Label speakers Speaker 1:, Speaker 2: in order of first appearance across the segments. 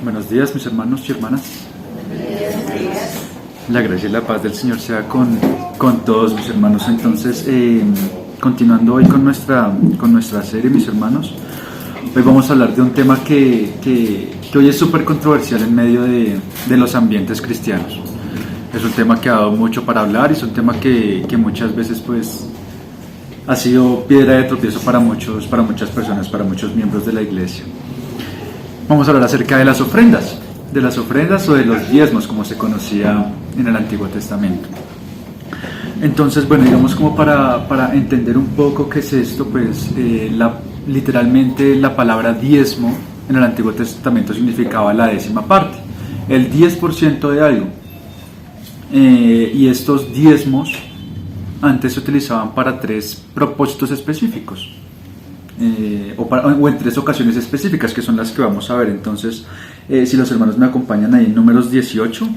Speaker 1: Buenos días, mis hermanos y hermanas. La gracia y la paz del Señor sea con todos mis hermanos. Entonces, continuando hoy con nuestra serie, mis hermanos, hoy vamos a hablar de un tema que hoy es súper controversial en medio de los ambientes cristianos. Es un tema que ha dado mucho para hablar y es un tema que muchas veces pues ha sido piedra de tropiezo para muchas personas, para muchos miembros de la iglesia. Vamos a hablar acerca de las ofrendas o de los diezmos, como se conocía en el Antiguo Testamento. Entonces, bueno, digamos como para entender un poco qué es esto, pues literalmente la palabra diezmo en el Antiguo Testamento significaba la décima parte, el 10% de algo. Y estos diezmos antes se utilizaban para 3 propósitos específicos. O en 3 ocasiones específicas, que son las que vamos a ver. Entonces, si los hermanos me acompañan ahí en Números 18,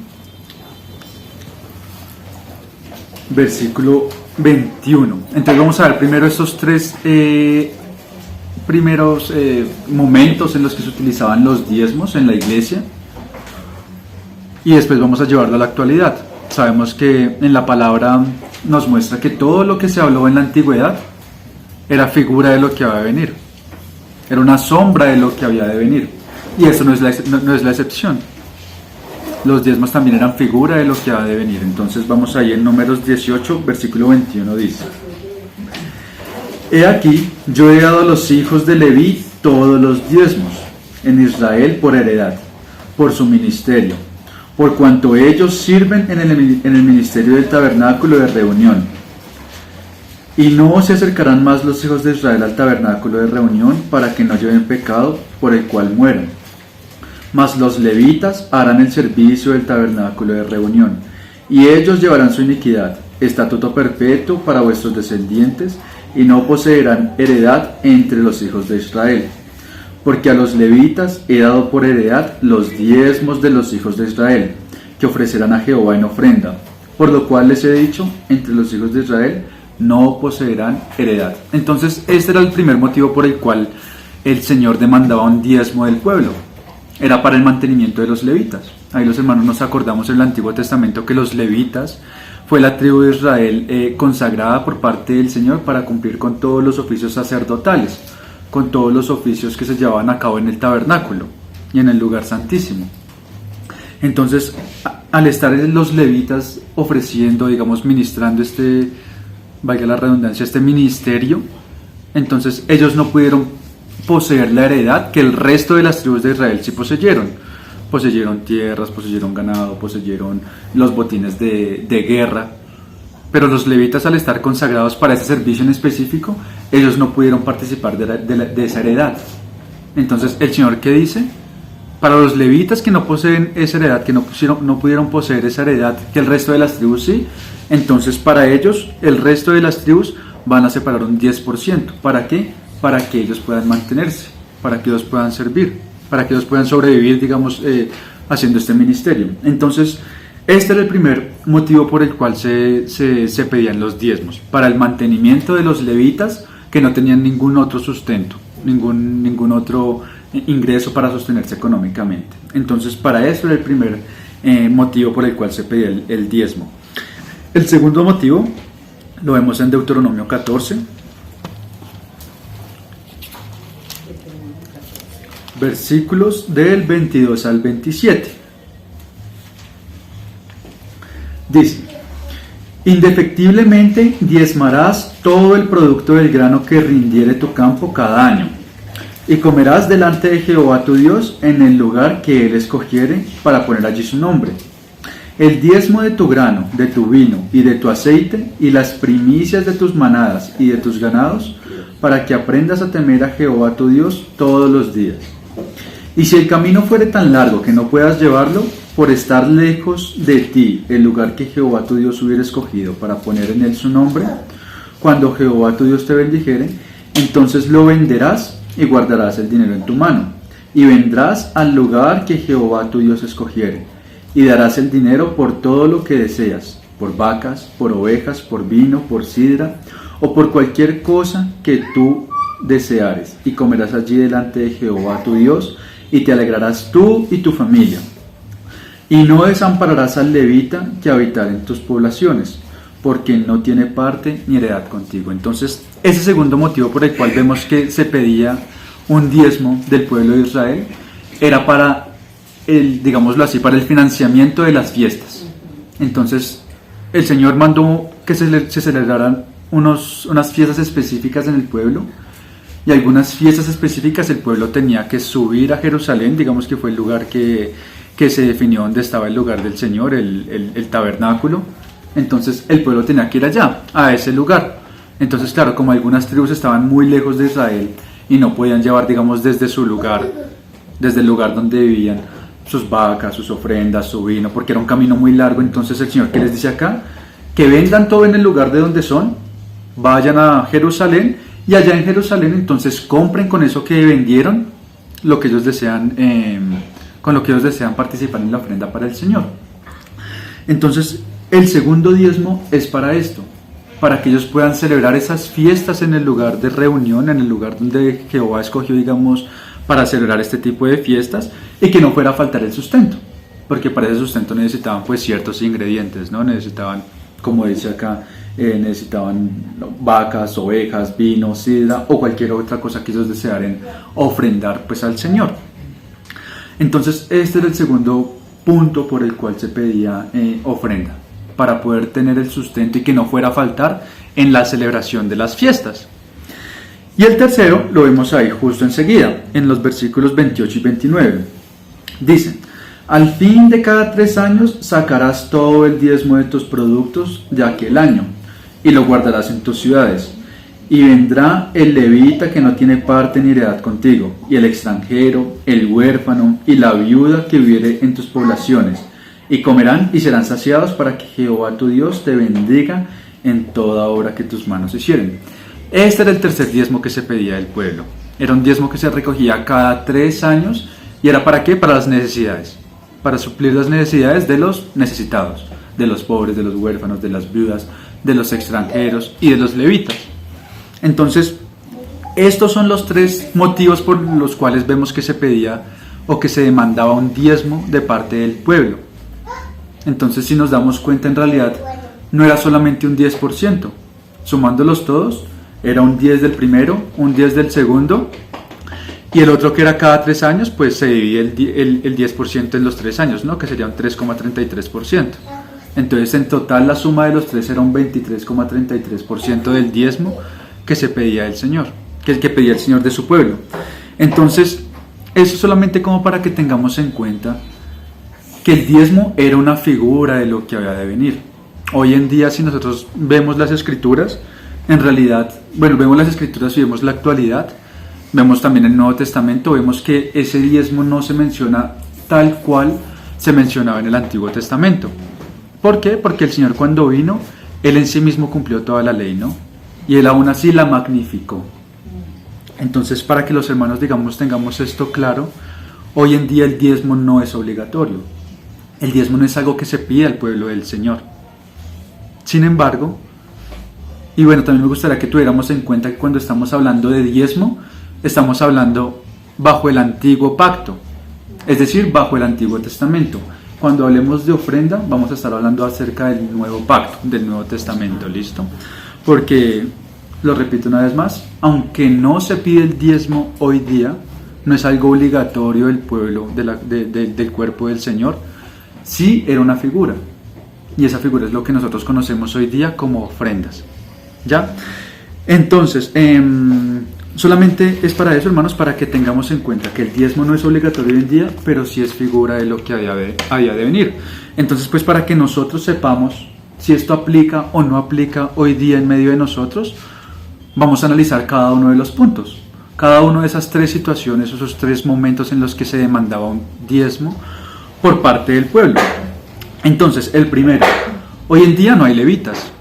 Speaker 1: versículo 21. Entonces vamos a ver primero estos 3 primeros momentos en los que se utilizaban los diezmos en la iglesia, y después vamos a llevarlo a la actualidad. Sabemos que en la palabra nos muestra que todo lo que se habló en la antigüedad era figura de lo que había de venir, era una sombra de lo que había de venir, y eso no es la excepción. Los diezmos también eran figura de lo que había de venir. Entonces vamos ahí en Números 18, versículo 21, dice: He aquí, yo he dado a los hijos de Leví todos los diezmos en Israel por heredad, por su ministerio, por cuanto ellos sirven en el ministerio del tabernáculo de reunión. Y no se acercarán más los hijos de Israel al tabernáculo de reunión para que no lleven pecado por el cual mueran. Mas los levitas harán el servicio del tabernáculo de reunión, y ellos llevarán su iniquidad, estatuto perpetuo para vuestros descendientes, y no poseerán heredad entre los hijos de Israel. Porque a los levitas he dado por heredad los diezmos de los hijos de Israel, que ofrecerán a Jehová en ofrenda. Por lo cual les he dicho, entre los hijos de Israel no poseerán heredad. Entonces este era el primer motivo por el cual el Señor demandaba un diezmo del pueblo. Era para el mantenimiento de los levitas. Ahí los hermanos nos acordamos en el Antiguo Testamento que los levitas fue la tribu de Israel consagrada por parte del Señor para cumplir con todos los oficios sacerdotales, con todos los oficios que se llevaban a cabo en el tabernáculo y en el lugar santísimo. Entonces, al estar los levitas ofreciendo, digamos, ministrando valga la redundancia, este ministerio, entonces ellos no pudieron poseer la heredad que el resto de las tribus de Israel sí poseyeron. Poseyeron tierras, poseyeron ganado, poseyeron los botines de guerra. Pero los levitas, al estar consagrados para ese servicio en específico, ellos no pudieron participar de esa heredad. Entonces, ¿el Señor qué dice? Para los levitas que no poseen esa heredad, que no pudieron poseer esa heredad que el resto de las tribus sí, entonces para ellos, el resto de las tribus van a separar un 10%. ¿Para qué? Para que ellos puedan mantenerse, para que ellos puedan servir, para que ellos puedan sobrevivir, digamos, haciendo este ministerio. Entonces, este era el primer motivo por el cual se pedían los diezmos, para el mantenimiento de los levitas que no tenían ningún otro sustento, ningún otro ingreso para sostenerse económicamente. Entonces, para eso era el primer motivo por el cual se pedía el diezmo. El segundo motivo lo vemos en Deuteronomio 14, versículos del 22 al 27. Dice: Indefectiblemente diezmarás todo el producto del grano que rindiere tu campo cada año, y comerás delante de Jehová tu Dios en el lugar que él escogiere para poner allí su nombre. El diezmo de tu grano, de tu vino y de tu aceite, y las primicias de tus manadas y de tus ganados, para que aprendas a temer a Jehová tu Dios todos los días. Y si el camino fuere tan largo que no puedas llevarlo, por estar lejos de ti el lugar que Jehová tu Dios hubiera escogido para poner en él su nombre, cuando Jehová tu Dios te bendijere, entonces lo venderás y guardarás el dinero en tu mano, y vendrás al lugar que Jehová tu Dios escogiere, y darás el dinero por todo lo que deseas, por vacas, por ovejas, por vino, por sidra, o por cualquier cosa que tú deseares, y comerás allí delante de Jehová tu Dios, y te alegrarás tú y tu familia. Y no desampararás al levita que habitar en tus poblaciones, porque no tiene parte ni heredad contigo. Entonces, ese segundo motivo por el cual vemos que se pedía un diezmo del pueblo de Israel era para digámoslo así, para el financiamiento de las fiestas. Entonces, el Señor mandó que se celebraran unas fiestas específicas en el pueblo, y algunas fiestas específicas el pueblo tenía que subir a Jerusalén, digamos que fue el lugar que se definió donde estaba el lugar del Señor, el tabernáculo. Entonces el pueblo tenía que ir allá, a ese lugar. Entonces, claro, como algunas tribus estaban muy lejos de Israel y no podían llevar, digamos, desde su lugar, desde el lugar donde vivían, sus vacas, sus ofrendas, su vino, porque era un camino muy largo. Entonces el Señor, ¿qué les dice acá? Que vendan todo en el lugar de donde son, vayan a Jerusalén, y allá en Jerusalén entonces compren con eso que vendieron lo que ellos desean, con lo que ellos desean participar en la ofrenda para el Señor. Entonces el segundo diezmo es para esto, para que ellos puedan celebrar esas fiestas en el lugar de reunión, en el lugar donde Jehová escogió, digamos, para celebrar este tipo de fiestas, y que no fuera a faltar el sustento, porque para ese sustento necesitaban pues ciertos ingredientes, ¿no? Necesitaban, como dice acá, necesitaban vacas, ovejas, vino, sidra o cualquier otra cosa que ellos desearan ofrendar pues al Señor. Entonces este era el segundo punto por el cual se pedía ofrenda, para poder tener el sustento y que no fuera a faltar en la celebración de las fiestas. Y el tercero lo vemos ahí justo enseguida, en los versículos 28 y 29. Dicen: al fin de cada 3 años sacarás todo el diezmo de tus productos de aquel año, y lo guardarás en tus ciudades. Y vendrá el levita que no tiene parte ni heredad contigo, y el extranjero, el huérfano y la viuda que viviere en tus poblaciones, y comerán y serán saciados, para que Jehová tu Dios te bendiga en toda obra que tus manos hicieren. Este era el tercer diezmo que se pedía del pueblo. Era un diezmo que se recogía cada 3 años, y era ¿para qué? Para las necesidades, para suplir las necesidades de los necesitados, de los pobres, de los huérfanos, de las viudas, de los extranjeros y de los levitas. Entonces, estos son los 3 motivos por los cuales vemos que se pedía o que se demandaba un diezmo de parte del pueblo. Entonces, si nos damos cuenta, en realidad no era solamente un 10%, sumándolos todos, era un 10 del primero, un 10 del segundo, y el otro, que era cada 3 años, pues se divide el 10% en los 3 años, ¿no? Que sería un 3,33%. Entonces, en total, la suma de los 3 era un 23,33% del diezmo que se pedía del Señor, que pedía el Señor de su pueblo. Entonces, eso solamente como para que tengamos en cuenta que el diezmo era una figura de lo que había de venir. Hoy en día, si nosotros vemos las Escrituras, en realidad, vemos las Escrituras y vemos la actualidad, vemos también el Nuevo Testamento, vemos que ese diezmo no se menciona tal cual se mencionaba en el Antiguo Testamento. ¿Por qué? Porque el Señor, cuando vino, Él en sí mismo cumplió toda la ley, ¿no? Y Él aún así la magnificó. Entonces, para que los hermanos, digamos, tengamos esto claro, hoy en día el diezmo no es obligatorio. El diezmo no es algo que se pide al pueblo del Señor. Sin embargo, y bueno, también me gustaría que tuviéramos en cuenta que cuando estamos hablando de diezmo, estamos hablando bajo el antiguo pacto, es decir, bajo el Antiguo Testamento. Cuando hablemos de ofrenda, vamos a estar hablando acerca del nuevo pacto, del Nuevo Testamento, ¿listo? Porque, lo repito una vez más, aunque no se pide el diezmo hoy día, no es algo obligatorio del pueblo, del cuerpo del Señor, sí era una figura. Y esa figura es lo que nosotros conocemos hoy día como ofrendas, ¿ya? Entonces, solamente es para eso, hermanos, para que tengamos en cuenta que el diezmo no es obligatorio hoy en día, pero sí es figura de lo que había de venir. Entonces, pues, para que nosotros sepamos si esto aplica o no aplica hoy día en medio de nosotros, vamos a analizar cada uno de los puntos, cada una de esas 3 situaciones, esos 3 momentos en los que se demandaba un diezmo por parte del pueblo. Entonces, el primero, hoy en día no hay levitas.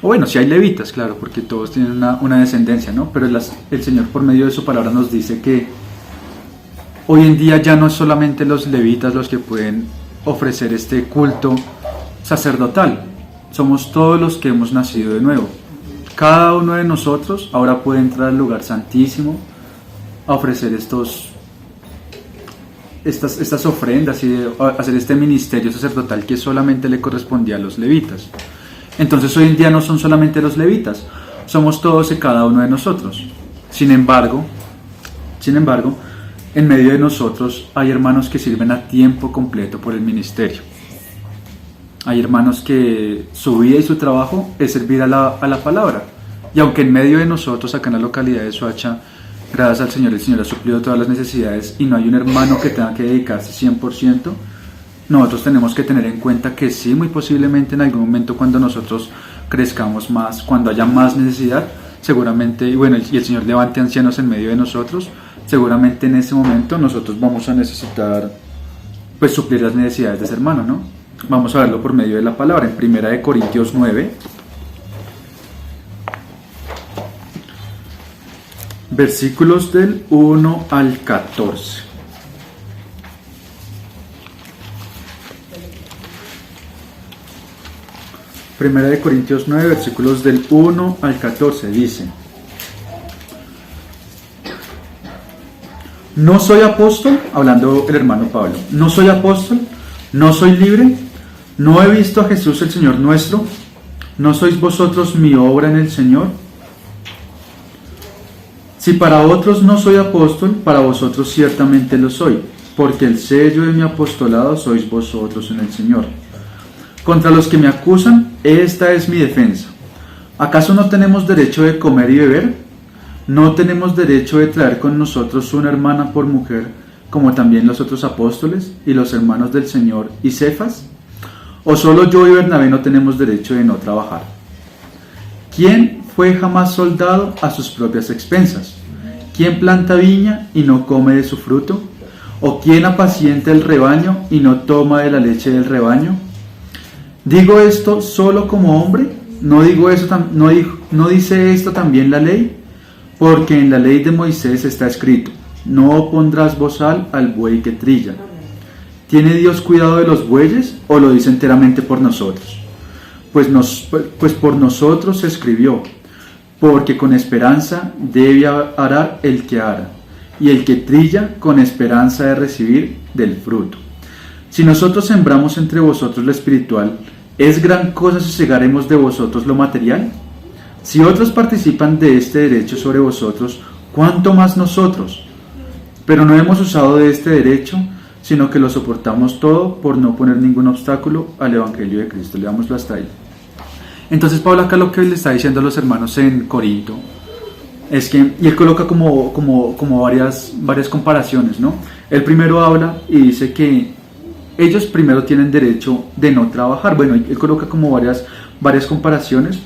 Speaker 1: O bueno, sí hay levitas, claro, porque todos tienen una descendencia, ¿no? Pero el Señor, por medio de su palabra, nos dice que hoy en día ya no es solamente los levitas los que pueden ofrecer este culto sacerdotal. Somos todos los que hemos nacido de nuevo. Cada uno de nosotros ahora puede entrar al lugar santísimo a ofrecer estas ofrendas y de hacer este ministerio sacerdotal que solamente le correspondía a los levitas. Entonces hoy en día no son solamente los levitas, somos todos y cada uno de nosotros. Sin embargo, en medio de nosotros hay hermanos que sirven a tiempo completo por el ministerio. Hay hermanos que su vida y su trabajo es servir a la palabra. Y aunque en medio de nosotros, acá en la localidad de Soacha, gracias al Señor, el Señor ha suplido todas las necesidades y no hay un hermano que tenga que dedicarse 100%, nosotros tenemos que tener en cuenta que sí, muy posiblemente en algún momento cuando nosotros crezcamos más, cuando haya más necesidad, seguramente, y el Señor levante ancianos en medio de nosotros, seguramente en ese momento nosotros vamos a necesitar pues suplir las necesidades de ese hermano, ¿no? Vamos a verlo por medio de la palabra, en 1 Corintios 9, versículos del 1 al 14. Primera de Corintios 9, versículos del 1 al 14, dice: No soy apóstol, hablando el hermano Pablo, no soy apóstol, no soy libre, no he visto a Jesús el Señor nuestro, ¿no sois vosotros mi obra en el Señor? Si para otros no soy apóstol, para vosotros ciertamente lo soy, porque el sello de mi apostolado sois vosotros en el Señor. Contra los que me acusan, esta es mi defensa. ¿Acaso no tenemos derecho de comer y beber? ¿No tenemos derecho de traer con nosotros una hermana por mujer, como también los otros apóstoles y los hermanos del Señor y Cefas? ¿O solo yo y Bernabé no tenemos derecho de no trabajar? ¿Quién fue jamás soldado a sus propias expensas? ¿Quién planta viña y no come de su fruto? ¿O quién apacienta el rebaño y no toma de la leche del rebaño? ¿Digo esto solo como hombre? ¿No dice esto también la ley? Porque en la ley de Moisés está escrito: no pondrás bozal al buey que trilla. ¿Tiene Dios cuidado de los bueyes o lo dice enteramente por nosotros? Pues por nosotros se escribió: porque con esperanza debe arar el que ara, y el que trilla con esperanza de recibir del fruto. Si nosotros sembramos entre vosotros lo espiritual, ¿es gran cosa si segaremos de vosotros lo material? Si otros participan de este derecho sobre vosotros, ¿cuánto más nosotros? Pero no hemos usado de este derecho, sino que lo soportamos todo por no poner ningún obstáculo al Evangelio de Cristo. Leámoslo hasta ahí. Entonces Pablo acá lo que le está diciendo a los hermanos en Corinto es que, y él coloca como varias comparaciones, ¿no? Él primero habla y dice que ellos primero tienen derecho de no trabajar. Bueno, él coloca como varias comparaciones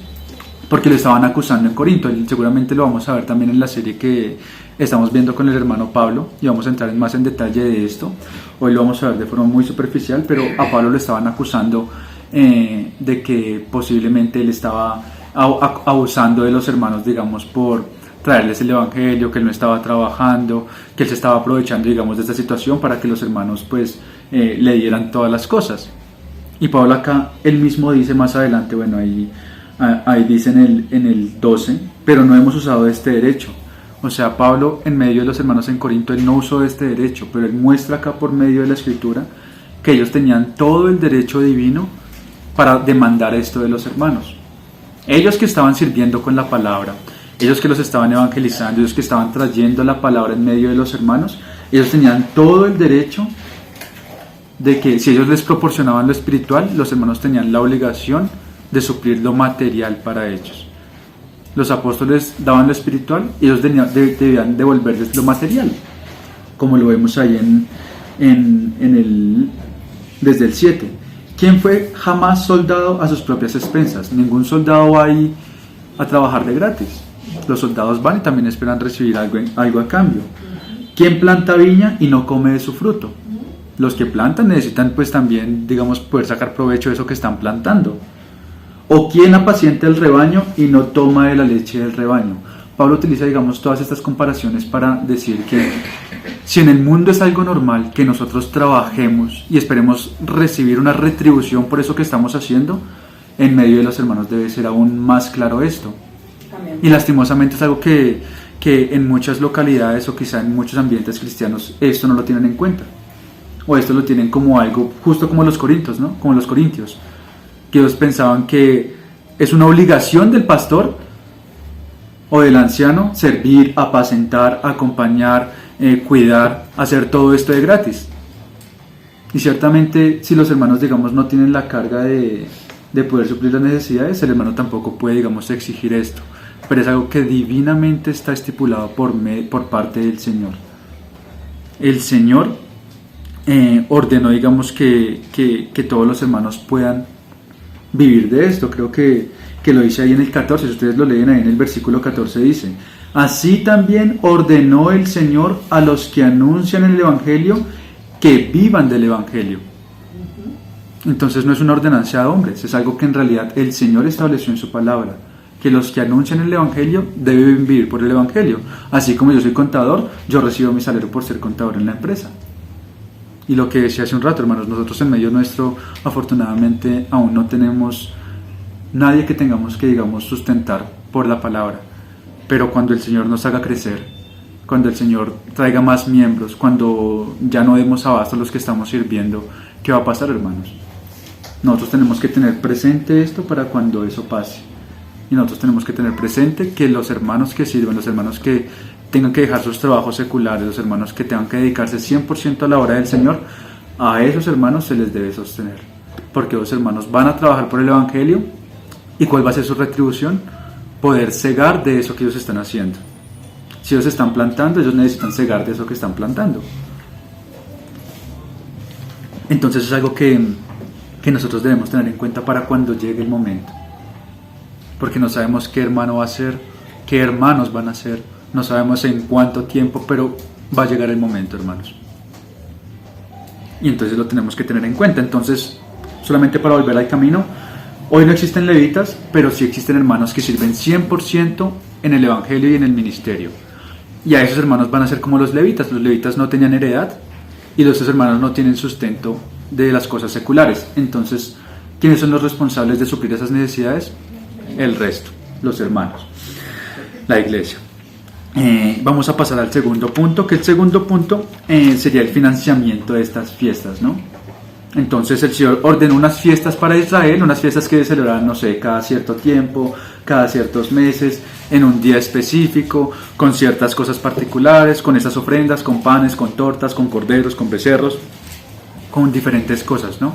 Speaker 1: porque lo estaban acusando en Corinto. Seguramente lo vamos a ver también en la serie que estamos viendo con el hermano Pablo y vamos a entrar más en detalle de esto. Hoy lo vamos a ver de forma muy superficial, pero a Pablo lo estaban acusando de que posiblemente él estaba abusando de los hermanos, digamos, por traerles el evangelio, que él no estaba trabajando, que él se estaba aprovechando, digamos, de esta situación para que los hermanos pues le dieran todas las cosas. Y Pablo acá él mismo dice más adelante, bueno, ahí dice en el 12, pero no hemos usado este derecho. O sea, Pablo en medio de los hermanos en Corinto, él no usó este derecho, pero él muestra acá por medio de la escritura que ellos tenían todo el derecho divino para demandar esto de los hermanos. Ellos que estaban sirviendo con la palabra, ellos que los estaban evangelizando, ellos que estaban trayendo la palabra en medio de los hermanos, ellos tenían todo el derecho de que si ellos les proporcionaban lo espiritual, los hermanos tenían la obligación de suplir lo material para ellos. Los apóstoles daban lo espiritual y ellos debían devolverles lo material, como lo vemos ahí desde el 7. ¿Quién fue jamás soldado a sus propias expensas? Ningún soldado va ahí a trabajar de gratis. Los soldados van y también esperan recibir algo a cambio. ¿Quién planta viña y no come de su fruto? Los que plantan necesitan pues también, digamos, poder sacar provecho de eso que están plantando. ¿O quién apacienta el rebaño y no toma de la leche del rebaño? Pablo utiliza, digamos, todas estas comparaciones para decir que si en el mundo es algo normal que nosotros trabajemos y esperemos recibir una retribución por eso que estamos haciendo, en medio de los hermanos debe ser aún más claro esto. Amén. Y lastimosamente es algo que en muchas localidades o quizá en muchos ambientes cristianos esto no lo tienen en cuenta. o esto lo tienen como algo justo como los corintios, ¿no? Como los corintios, que ellos pensaban que es una obligación del pastor o del anciano servir, apacentar, acompañar, cuidar, hacer todo esto de gratis. Y ciertamente si los hermanos, digamos, no tienen la carga de poder suplir las necesidades, el hermano tampoco puede, digamos, exigir esto. Pero es algo que divinamente está estipulado por parte del Señor. El Señor ordenó, digamos, que todos los hermanos puedan vivir de esto. Creo que lo dice ahí en el 14, si ustedes lo leen ahí en el versículo 14 dice: así también ordenó el Señor a los que anuncian el Evangelio que vivan del Evangelio. Entonces no es una ordenanza de hombres, es algo que en realidad el Señor estableció en su palabra, que los que anuncian el Evangelio deben vivir por el Evangelio. Así como yo soy contador, yo recibo mi salario por ser contador en la empresa. Y lo que decía hace un rato, hermanos, nosotros en medio nuestro, afortunadamente, aún no tenemos nadie que tengamos que, digamos, sustentar por la palabra. Pero cuando el Señor nos haga crecer, cuando el Señor traiga más miembros, cuando ya no demos abasto a los que estamos sirviendo, ¿qué va a pasar, hermanos? Nosotros tenemos que tener presente esto para cuando eso pase. Y nosotros tenemos que tener presente que los hermanos que sirven, los hermanos que tengan que dejar sus trabajos seculares, los hermanos que tengan que dedicarse 100% a la obra del Señor, a esos hermanos se les debe sostener. Porque los hermanos van a trabajar por el Evangelio. ¿Y cuál va a ser su retribución? Poder cegar de eso que ellos están haciendo. Si ellos están plantando, ellos necesitan cegar de eso que están plantando. Entonces es algo que nosotros debemos tener en cuenta para cuando llegue el momento. Porque no sabemos qué hermano va a ser, qué hermanos van a ser, no sabemos en cuánto tiempo, pero va a llegar el momento, hermanos. Y entonces lo tenemos que tener en cuenta. Entonces, solamente para volver al camino, hoy no existen levitas, pero sí existen hermanos que sirven 100% en el Evangelio y en el ministerio. Y a esos hermanos van a ser como los levitas. Los levitas no tenían heredad y los hermanos no tienen sustento de las cosas seculares. Entonces, ¿quiénes son los responsables de suplir esas necesidades? El resto, los hermanos, la iglesia. Vamos a pasar al segundo punto, que el segundo punto sería el financiamiento de estas fiestas, ¿no? Entonces el Señor ordenó unas fiestas para Israel, unas fiestas que se celebraban, no sé, cada cierto tiempo, cada ciertos meses, en un día específico, con ciertas cosas particulares, con esas ofrendas, con panes, con tortas, con corderos, con becerros, con diferentes cosas, ¿no?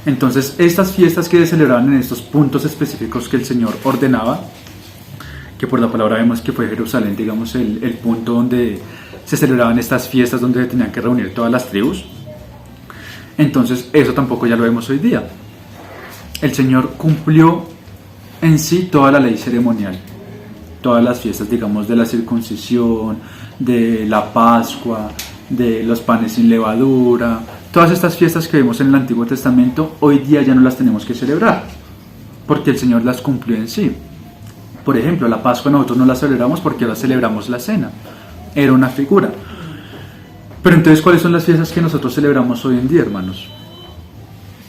Speaker 1: Entonces estas fiestas que se celebraban en estos puntos específicos que el Señor ordenaba, que por la palabra vemos que fue Jerusalén, digamos, el punto donde se celebraban estas fiestas, donde se tenían que reunir todas las tribus. Entonces eso tampoco ya lo vemos hoy día. El Señor cumplió en sí toda la ley ceremonial, todas las fiestas, digamos, de la circuncisión, de la Pascua, de los panes sin levadura. Todas estas fiestas que vemos en el Antiguo Testamento, hoy día ya no las tenemos que celebrar, porque el Señor las cumplió en sí. Por ejemplo, la Pascua nosotros no la celebramos porque ahora celebramos la cena. Era una figura. Pero entonces, ¿cuáles son las fiestas que nosotros celebramos hoy en día, hermanos?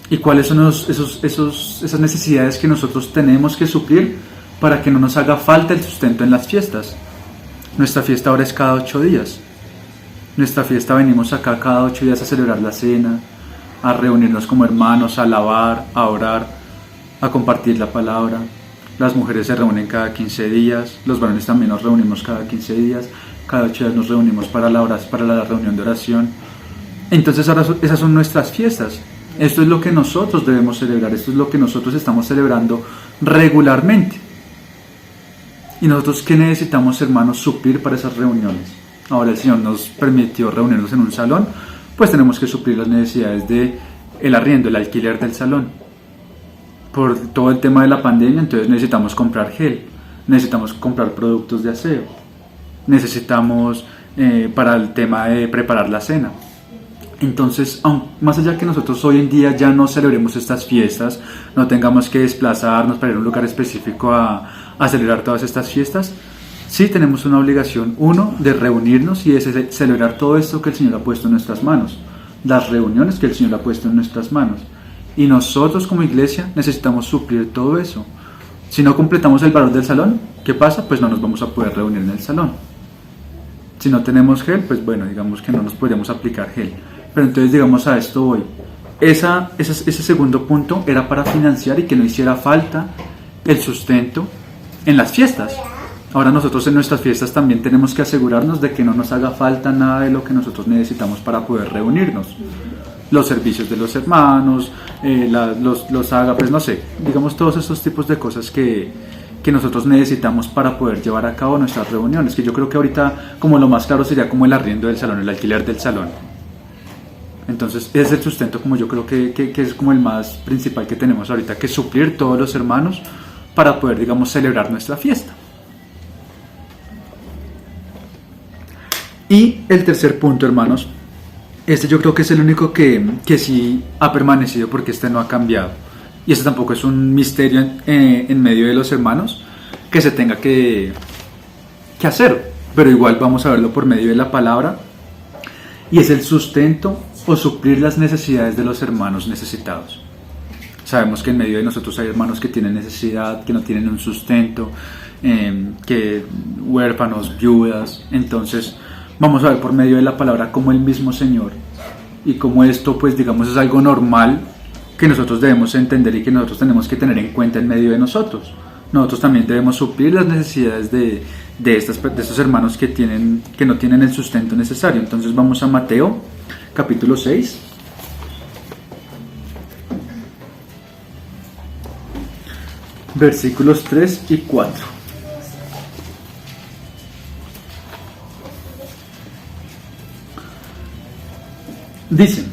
Speaker 1: ¿Y cuáles son esas necesidades que nosotros tenemos que suplir para que no nos haga falta el sustento en las fiestas? Nuestra fiesta ahora es cada 8 días. Nuestra fiesta venimos acá cada 8 días a celebrar la cena, a reunirnos como hermanos, a alabar, a orar, a compartir la palabra. Las mujeres se reúnen cada 15 días, los varones también nos reunimos cada 15 días, cada 8 días nos reunimos para la reunión de oración. Entonces ahora esas son nuestras fiestas. Esto es lo que nosotros debemos celebrar, esto es lo que nosotros estamos celebrando regularmente. ¿Y nosotros qué necesitamos, hermanos, suplir para esas reuniones? Ahora el Señor nos permitió reunirnos en un salón, pues tenemos que suplir las necesidades de el arriendo, el alquiler del salón. Por todo el tema de la pandemia, entonces necesitamos comprar gel, necesitamos comprar productos de aseo, necesitamos para el tema de preparar la cena. Entonces, más allá que nosotros hoy en día ya no celebremos estas fiestas, no tengamos que desplazarnos para ir a un lugar específico a celebrar todas estas fiestas, sí tenemos una obligación, uno, de reunirnos y de celebrar todo esto que el Señor ha puesto en nuestras manos, las reuniones que el Señor ha puesto en nuestras manos. Y nosotros como iglesia necesitamos suplir todo eso. Si no completamos el valor del salón, ¿qué pasa? Pues no nos vamos a poder reunir en el salón. Si no tenemos gel, pues bueno, digamos que no nos podríamos aplicar gel. Pero entonces digamos a esto voy. Ese segundo punto era para financiar y que no hiciera falta el sustento en las fiestas. Ahora nosotros en nuestras fiestas también tenemos que asegurarnos de que no nos haga falta nada de lo que nosotros necesitamos para poder reunirnos. Los servicios de los hermanos, los ágapes, no sé, digamos todos esos tipos de cosas que nosotros necesitamos para poder llevar a cabo nuestras reuniones, que yo creo que ahorita como lo más claro sería como el arriendo del salón, el alquiler del salón. Entonces es el sustento como yo creo que es como el más principal que tenemos ahorita que suplir todos los hermanos para poder, digamos, celebrar nuestra fiesta. Y el tercer punto, hermanos, este yo creo que es el único que sí ha permanecido porque este no ha cambiado. Y este tampoco es un misterio en medio de los hermanos que se tenga que hacer. Pero igual vamos a verlo por medio de la palabra. Y es el sustento o suplir las necesidades de los hermanos necesitados. Sabemos que en medio de nosotros hay hermanos que tienen necesidad, que no tienen un sustento, que huérfanos, viudas. Entonces vamos a ver por medio de la palabra cómo el mismo Señor y cómo esto pues digamos es algo normal que nosotros debemos entender y que nosotros tenemos que tener en cuenta en medio de nosotros. Nosotros también debemos suplir las necesidades de estos hermanos que no tienen el sustento necesario. Entonces vamos a Mateo capítulo 6. Versículos 3 y 4. Dicen: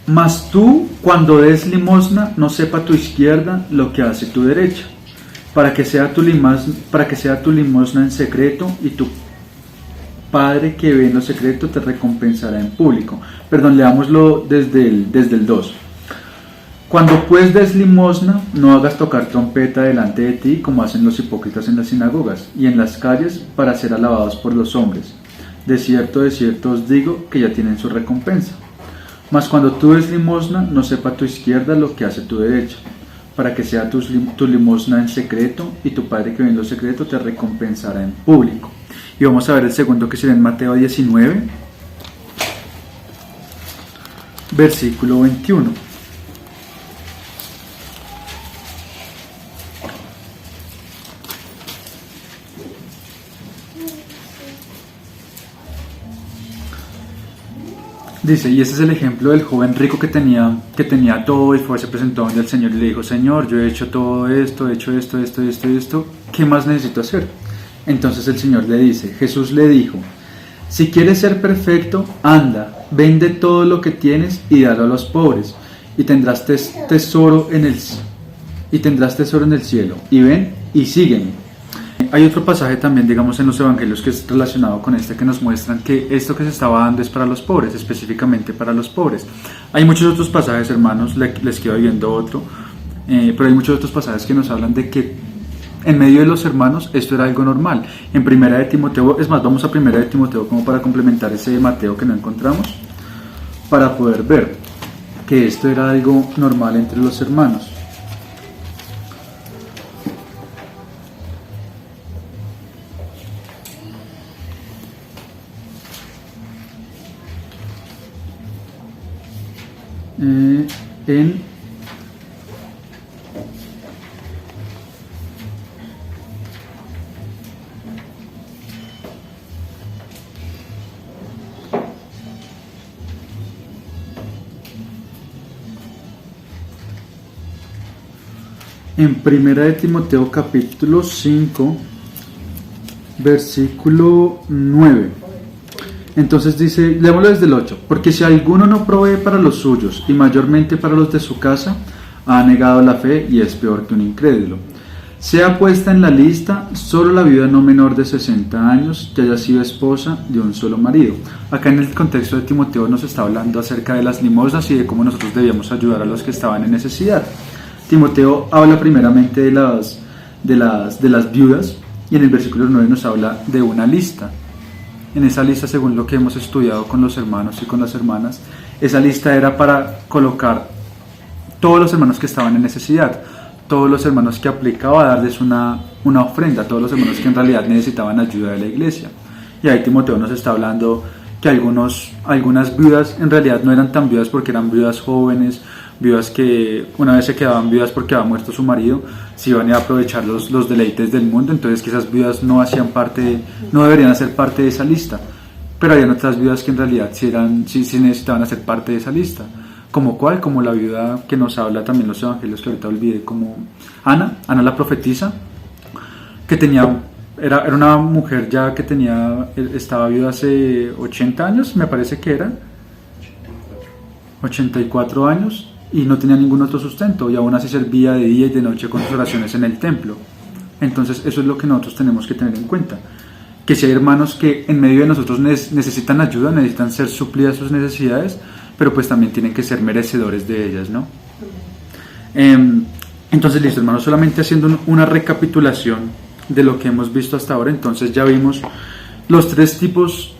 Speaker 1: mas tú, cuando des limosna, no sepa tu izquierda lo que hace tu derecha, para que sea tu limosna en secreto, y tu Padre que ve en lo secreto te recompensará en público. Perdón, leámoslo desde el 2. Cuando pues des limosna, no hagas tocar trompeta delante de ti, como hacen los hipócritas en las sinagogas y en las calles, para ser alabados por los hombres. De cierto os digo que ya tienen su recompensa. Mas cuando tú des limosna, no sepa tu izquierda lo que hace tu derecha, para que sea tu limosna en secreto, y tu Padre que ve en lo secreto te recompensará en público. Y vamos a ver el segundo, que será en Mateo 19, versículo 21. Dice, y ese es el ejemplo del joven rico que tenía todo y se presentó donde el Señor y le dijo: Señor, yo he hecho todo esto, he hecho esto, ¿qué más necesito hacer? Entonces el Señor le dice, Jesús le dijo: si quieres ser perfecto, anda, vende todo lo que tienes y dalo a los pobres, y tendrás tesoro en el cielo, y ven y sígueme. Hay otro pasaje también, digamos, en los evangelios que es relacionado con que nos muestran que esto que se estaba dando es para los pobres, específicamente para los pobres. Hay muchos otros pasajes, hermanos, les quedo viendo otro, pero hay muchos otros pasajes que nos hablan de que en medio de los hermanos esto era algo normal. En Primera de Timoteo, es más, vamos a Primera de Timoteo como para complementar ese de Mateo que no encontramos, para poder ver que esto era algo normal entre los hermanos. En Primera de Timoteo capítulo 5 versículo 9. Entonces dice, leámoslo desde el 8, porque si alguno no provee para los suyos y mayormente para los de su casa, ha negado la fe y es peor que un incrédulo. Sea puesta en la lista solo la viuda no menor de 60 años que haya sido esposa de un solo marido. Acá en el contexto de Timoteo nos está hablando acerca de las limosnas y de cómo nosotros debíamos ayudar a los que estaban en necesidad. Timoteo habla primeramente de las viudas y en el versículo 9 nos habla de una lista. En esa lista, según lo que hemos estudiado con los hermanos y con las hermanas, esa lista era para colocar todos los hermanos que estaban en necesidad, todos los hermanos que aplicaba a darles una ofrenda, todos los hermanos que en realidad necesitaban ayuda de la iglesia. Y ahí Timoteo nos está hablando que algunas viudas en realidad no eran tan viudas porque eran viudas jóvenes, viudas que una vez se quedaban viudas porque había muerto su marido, se iban a aprovechar los deleites del mundo, entonces que esas viudas no deberían hacer parte de esa lista. Pero había otras viudas que en realidad sí necesitaban hacer parte de esa lista. ¿Como cuál? Como la viuda que nos habla también los evangelios, que ahorita olvidé, como Ana la profetisa, que era una mujer ya que estaba viuda hace 80 años, me parece que era 84 años, y no tenía ningún otro sustento, y aún así servía de día y de noche con sus oraciones en el templo. Entonces eso es lo que nosotros tenemos que tener en cuenta, que si hay hermanos que en medio de nosotros necesitan ayuda, necesitan ser suplidas sus necesidades, pero pues también tienen que ser merecedores de ellas, ¿no? Entonces, listo, hermanos, solamente haciendo una recapitulación de lo que hemos visto hasta ahora. Entonces ya vimos los 3 tipos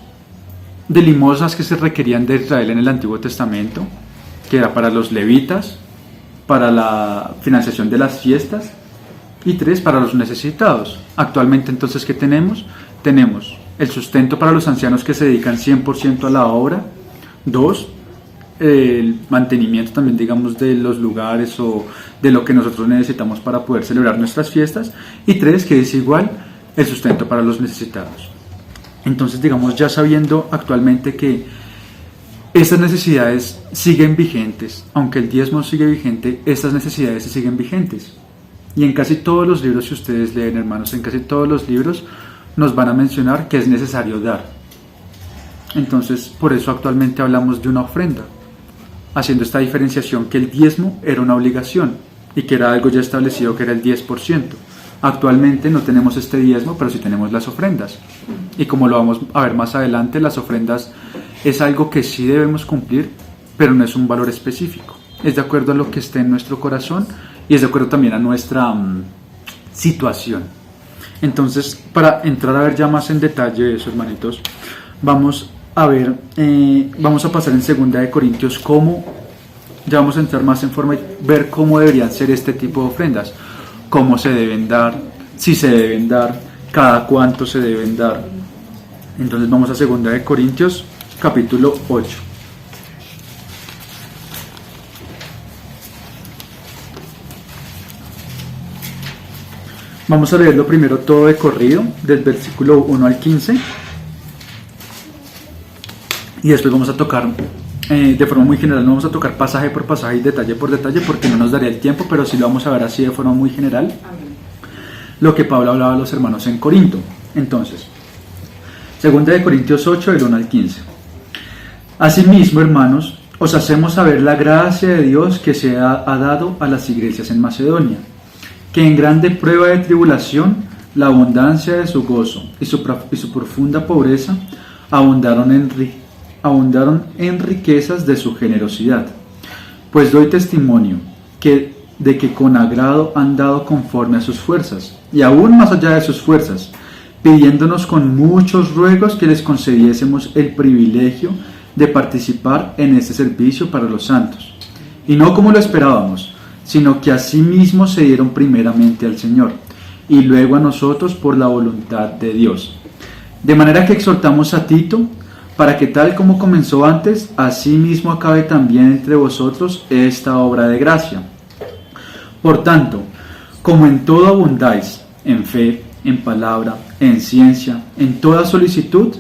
Speaker 1: de limosnas que se requerían de Israel en el Antiguo Testamento, que era para los levitas, para la financiación de las fiestas, y 3 para los necesitados. Actualmente, entonces, ¿qué tenemos? Tenemos el sustento para los ancianos que se dedican 100% a la obra. 2, el mantenimiento también, digamos, de los lugares o de lo que nosotros necesitamos para poder celebrar nuestras fiestas. Y 3, que es igual, el sustento para los necesitados. Entonces, digamos, ya sabiendo actualmente que estas necesidades siguen vigentes, aunque el diezmo sigue vigente, estas necesidades siguen vigentes. Y en casi todos los libros, si ustedes leen, hermanos, en casi todos los libros nos van a mencionar que es necesario dar. Entonces, por eso actualmente hablamos de una ofrenda, haciendo esta diferenciación que el diezmo era una obligación y que era algo ya establecido, que era el 10%. Actualmente no tenemos este diezmo, pero sí tenemos las ofrendas. Y como lo vamos a ver más adelante, las ofrendas es algo que sí debemos cumplir, pero no es un valor específico. Es de acuerdo a lo que esté en nuestro corazón y es de acuerdo también a nuestra situación. Entonces, para entrar a ver ya más en detalle eso, hermanitos, vamos a pasar en 2 de Corintios ya vamos a entrar más en forma y ver cómo deberían ser este tipo de ofrendas, cómo se deben dar, si se deben dar, cada cuánto se deben dar. Entonces vamos a 2 de Corintios capítulo 8. Vamos a leerlo primero todo de corrido, del versículo 1 al 15. Y después vamos a tocar de forma muy general, no vamos a tocar pasaje por pasaje y detalle por detalle porque no nos daría el tiempo, pero sí lo vamos a ver así de forma muy general, lo que Pablo hablaba a los hermanos en Corinto. Entonces, 2 de Corintios 8, del 1 al 15. Asimismo, hermanos, os hacemos saber la gracia de Dios que se ha dado a las iglesias en Macedonia, que en grande prueba de tribulación, la abundancia de su gozo y su profunda pobreza abundaron en riquezas de su generosidad. Pues doy testimonio de que con agrado han dado conforme a sus fuerzas, y aún más allá de sus fuerzas, pidiéndonos con muchos ruegos que les concediésemos el privilegio de participar en este servicio para los santos. Y no como lo esperábamos, sino que asimismo se dieron primeramente al Señor, y luego a nosotros por la voluntad de Dios. De manera que exhortamos a Tito, para que tal como comenzó antes, así mismo acabe también entre vosotros esta obra de gracia. Por tanto, como en todo abundáis, en fe, en palabra, en ciencia, en toda solicitud,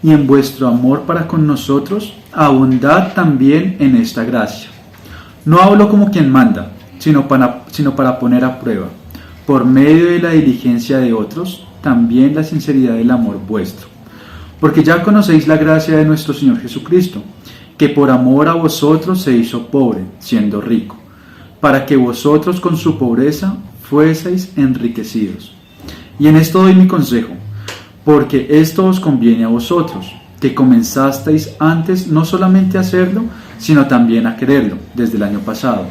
Speaker 1: y en vuestro amor para con nosotros, abundad también en esta gracia. No hablo como quien manda, sino para poner a prueba, por medio de la diligencia de otros, también la sinceridad del amor vuestro. Porque ya conocéis la gracia de nuestro Señor Jesucristo, que por amor a vosotros se hizo pobre, siendo rico, para que vosotros con su pobreza fueseis enriquecidos. Y en esto doy mi consejo, porque esto os conviene a vosotros, que comenzasteis antes no solamente a hacerlo, sino también a quererlo, desde el año pasado.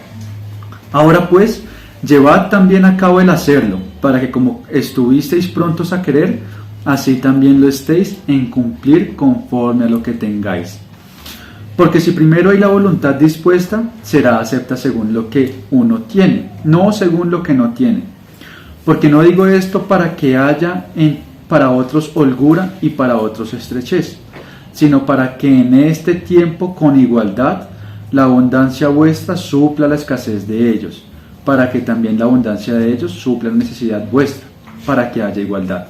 Speaker 1: Ahora pues, llevad también a cabo el hacerlo, para que como estuvisteis prontos a querer, así también lo estéis en cumplir conforme a lo que tengáis. Porque si primero hay la voluntad dispuesta, será acepta según lo que uno tiene, no según lo que no tiene. Porque no digo esto para que haya para otros holgura y para otros estrechez. sino para que en este tiempo con igualdad la abundancia vuestra supla la escasez de ellos, para que también la abundancia de ellos supla la necesidad vuestra, para que haya igualdad.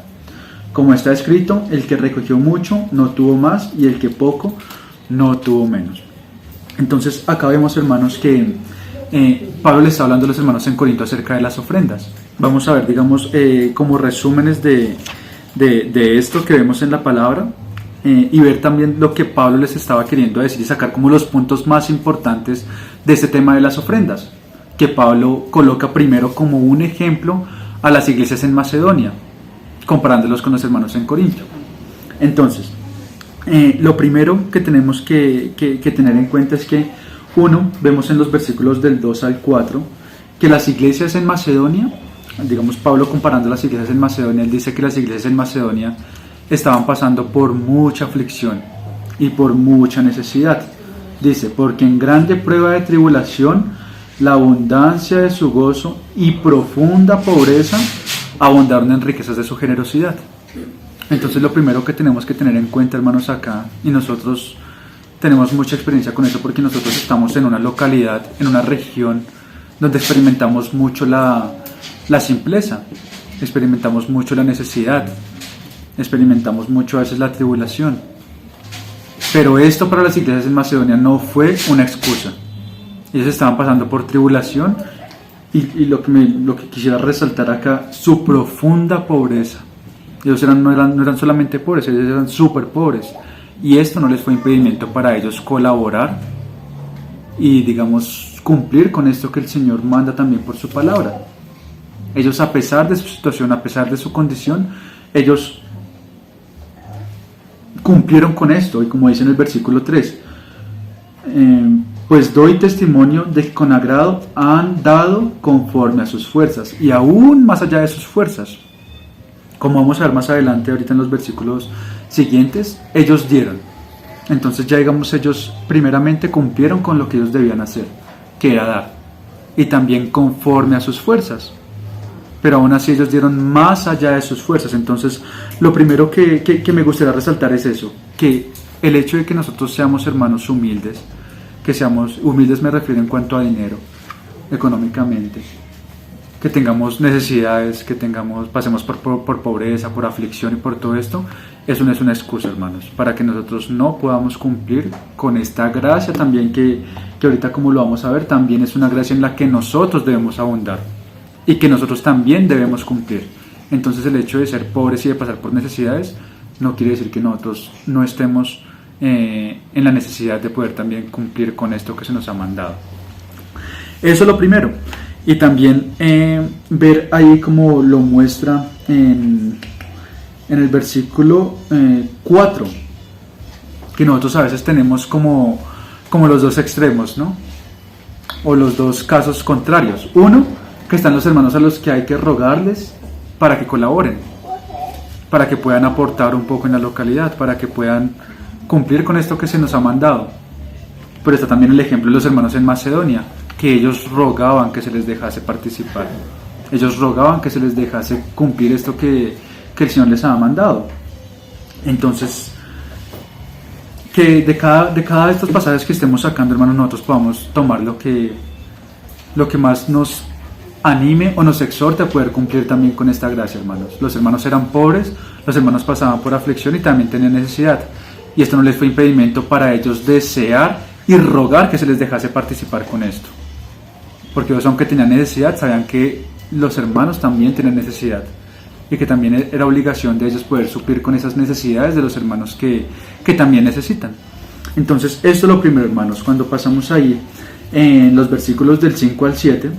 Speaker 1: Como está escrito, el que recogió mucho no tuvo más, y el que poco no tuvo menos. Entonces acá vemos, hermanos, que Pablo le está hablando a los hermanos en Corinto acerca de las ofrendas. Vamos a ver, digamos, como resúmenes de esto que vemos en la palabra, y ver también lo que Pablo les estaba queriendo decir y sacar como los puntos más importantes de este tema de las ofrendas, que Pablo coloca primero como un ejemplo a las iglesias en Macedonia, comparándolos con los hermanos en Corinto. Entonces, lo primero que tenemos que tener en cuenta es que, uno, vemos en los versículos del 2 al 4, que las iglesias en Macedonia, digamos Pablo comparando las iglesias en Macedonia, él dice que las iglesias en Macedonia estaban pasando por mucha aflicción y por mucha necesidad. Dice, porque en grande prueba de tribulación, la abundancia de su gozo y profunda pobreza abundaron en riquezas de su generosidad. Entonces lo primero que tenemos que tener en cuenta, hermanos, acá, y nosotros tenemos mucha experiencia con eso porque nosotros estamos en una localidad, en una región donde experimentamos mucho la simpleza, experimentamos mucho la necesidad, experimentamos mucho a veces la tribulación. Pero esto para las iglesias en Macedonia no fue una excusa. Ellos estaban pasando por tribulación y lo que quisiera resaltar acá, su profunda pobreza. Ellos no eran solamente pobres, ellos eran súper pobres. Y esto no les fue impedimento para ellos colaborar y, digamos, cumplir con esto que el Señor manda también por su palabra. Ellos, a pesar de su situación, a pesar de su condición, ellos cumplieron con esto. Y como dice en el versículo 3, pues doy testimonio de que con agrado han dado conforme a sus fuerzas y aún más allá de sus fuerzas. Como vamos a ver más adelante, ahorita en los versículos siguientes, ellos dieron. Entonces ya, digamos, ellos primeramente cumplieron con lo que ellos debían hacer, que era dar, y también conforme a sus fuerzas. Pero aún así ellos dieron más allá de sus fuerzas. Entonces lo primero que me gustaría resaltar es eso, que el hecho de que nosotros seamos hermanos humildes, que seamos humildes, me refiero en cuanto a dinero, económicamente, que tengamos necesidades, que pasemos por pobreza, por aflicción y por todo esto, eso no es una excusa, hermanos, para que nosotros no podamos cumplir con esta gracia también que ahorita, como lo vamos a ver, también es una gracia en la que nosotros debemos abundar y que nosotros también debemos cumplir. Entonces el hecho de ser pobres y de pasar por necesidades no quiere decir que nosotros no estemos en la necesidad de poder también cumplir con esto que se nos ha mandado. Eso es lo primero. Y también ver ahí como lo muestra en el versículo 4, que nosotros a veces tenemos como los dos extremos, ¿no? O los dos casos contrarios. Uno, que están los hermanos a los que hay que rogarles para que colaboren, para que puedan aportar un poco en la localidad, para que puedan cumplir con esto que se nos ha mandado. Pero está también el ejemplo de los hermanos en Macedonia, que ellos rogaban que se les dejase participar. Ellos rogaban que se les dejase cumplir esto que el Señor les había mandado. Entonces, que de cada de estos pasajes que estemos sacando, hermanos, nosotros podamos tomar lo que más nos anime o nos exhorte a poder cumplir también con esta gracia, hermanos. Los hermanos eran pobres, los hermanos pasaban por aflicción y también tenían necesidad. Y esto no les fue impedimento para ellos desear y rogar que se les dejase participar con esto. Porque ellos, aunque tenían necesidad, sabían que los hermanos también tenían necesidad. Y que también era obligación de ellos poder suplir con esas necesidades de los hermanos que también necesitan. Entonces, esto es lo primero, hermanos. Cuando pasamos ahí en los versículos del 5 al 7,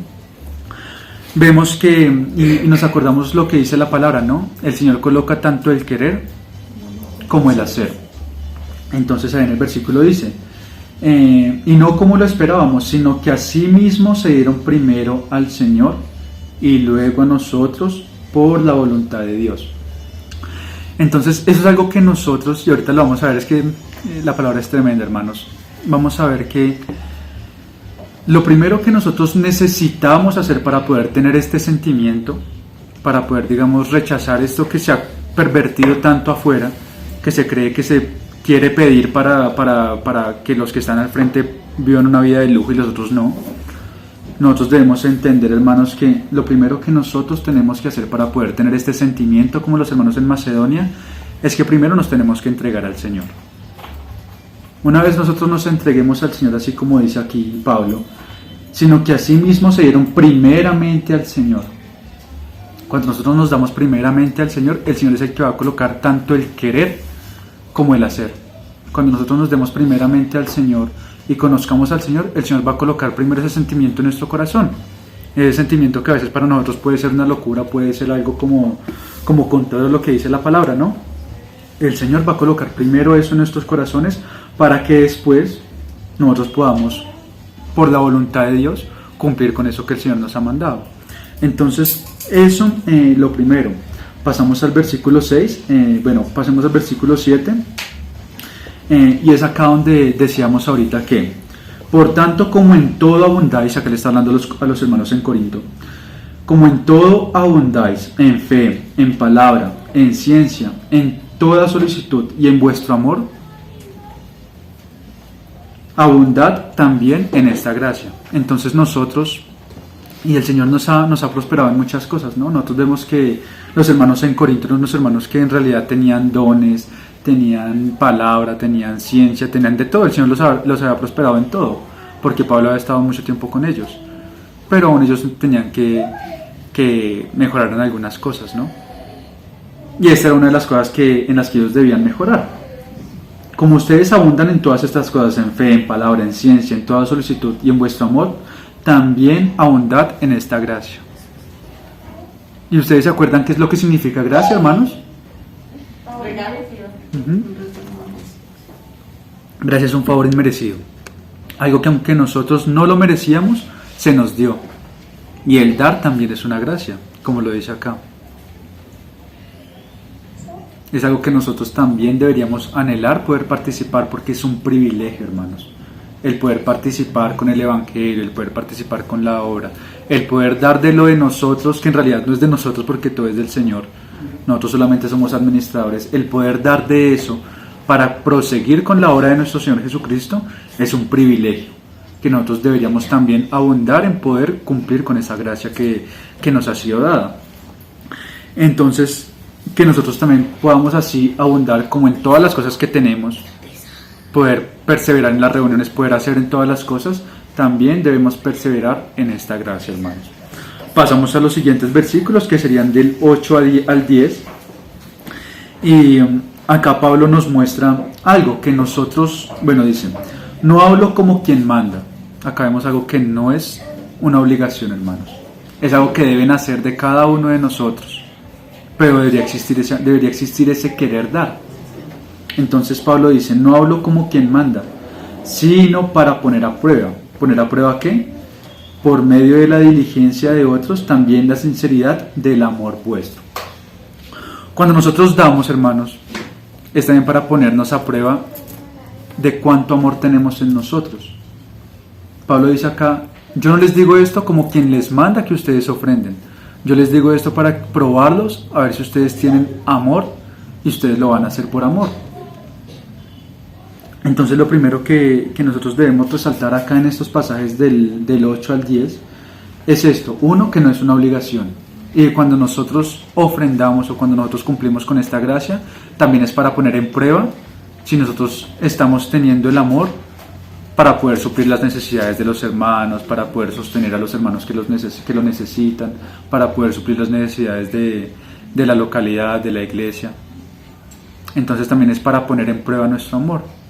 Speaker 1: vemos que, y nos acordamos lo que dice la palabra, ¿no? El Señor coloca tanto el querer como el hacer. Entonces ahí en el versículo dice, y no como lo esperábamos, sino que asimismo se dieron primero al Señor y luego a nosotros por la voluntad de Dios. Entonces eso es algo que nosotros, y ahorita lo vamos a ver, es que la palabra es tremenda, hermanos. Vamos a ver que lo primero que nosotros necesitamos hacer para poder tener este sentimiento, para poder, digamos, rechazar esto que se ha pervertido tanto afuera, que se cree que se quiere pedir para que los que están al frente vivan una vida de lujo y los otros no. Nosotros debemos entender, hermanos, que lo primero que nosotros tenemos que hacer para poder tener este sentimiento como los hermanos en Macedonia es que primero nos tenemos que entregar al Señor. Una vez nosotros nos entreguemos al Señor, así como dice aquí Pablo, sino que así mismo se dieron primeramente al Señor. Cuando nosotros nos damos primeramente al Señor, el Señor es el que va a colocar tanto el querer como el hacer. Cuando nosotros nos demos primeramente al Señor y conozcamos al Señor, el Señor va a colocar primero ese sentimiento en nuestro corazón. Ese sentimiento que a veces para nosotros puede ser una locura, puede ser algo como contrario a lo que dice la palabra, ¿no? El Señor va a colocar primero eso en nuestros corazones para que después nosotros podamos, por la voluntad de Dios, cumplir con eso que el Señor nos ha mandado. Entonces, eso lo primero. Pasamos al versículo 6, pasemos al versículo 7, y es acá donde decíamos ahorita que, por tanto, como en todo abundáis, acá le está hablando a los hermanos en Corinto, como en todo abundáis, en fe, en palabra, en ciencia, en toda solicitud y en vuestro amor, abundad también en esta gracia. Entonces nosotros, y el Señor nos ha prosperado en muchas cosas, ¿no? Nosotros vemos que los hermanos en Corinto eran unos hermanos que en realidad tenían dones, tenían palabra, tenían ciencia, tenían de todo. El Señor los había prosperado en todo, porque Pablo había estado mucho tiempo con ellos. Pero aún ellos tenían que mejorar en algunas cosas, ¿no? Y esta era una de las cosas en las que ellos debían mejorar. Como ustedes abundan en todas estas cosas, en fe, en palabra, en ciencia, en toda solicitud y en vuestro amor, también abundad en esta gracia. ¿Y ustedes se acuerdan qué es lo que significa gracia, hermanos? Gracia es un favor inmerecido. Algo que aunque nosotros no lo merecíamos, se nos dio. Y el dar también es una gracia, como lo dice acá. Es algo que nosotros también deberíamos anhelar poder participar, porque es un privilegio, hermanos. El poder participar con el Evangelio, el poder participar con la obra, el poder dar de lo de nosotros, que en realidad no es de nosotros porque todo es del Señor. Nosotros solamente somos administradores. El poder dar de eso para proseguir con la obra de nuestro Señor Jesucristo es un privilegio, que nosotros deberíamos también abundar en poder cumplir con esa gracia que nos ha sido dada. Entonces, que nosotros también podamos así abundar como en todas las cosas que tenemos, poder perseverar en las reuniones, poder hacer en todas las cosas, también debemos perseverar en esta gracia, hermanos. Pasamos a los siguientes versículos, que serían del 8 al 10, y acá Pablo nos muestra algo que nosotros, dice, no hablo como quien manda. Acá vemos algo que no es una obligación, hermanos, es algo que deben hacer de cada uno de nosotros, pero debería existir ese querer dar. Entonces Pablo dice, no hablo como quien manda, sino para poner a prueba. ¿Poner a prueba qué? Por medio de la diligencia de otros, también la sinceridad del amor vuestro. Cuando nosotros damos, hermanos, es también para ponernos a prueba de cuánto amor tenemos en nosotros. Pablo dice acá, yo no les digo esto como quien les manda que ustedes ofrenden. Yo les digo esto para probarlos, a ver si ustedes tienen amor y ustedes lo van a hacer por amor. Entonces lo primero que nosotros debemos resaltar acá en estos pasajes del 8 al 10 es esto. Uno, que no es una obligación. Y cuando nosotros ofrendamos o cuando nosotros cumplimos con esta gracia, también es para poner en prueba si nosotros estamos teniendo el amor para poder suplir las necesidades de los hermanos, para poder sostener a los hermanos que lo necesitan, para poder suplir las necesidades de la localidad, de la iglesia. Entonces también es para poner en prueba nuestro amor.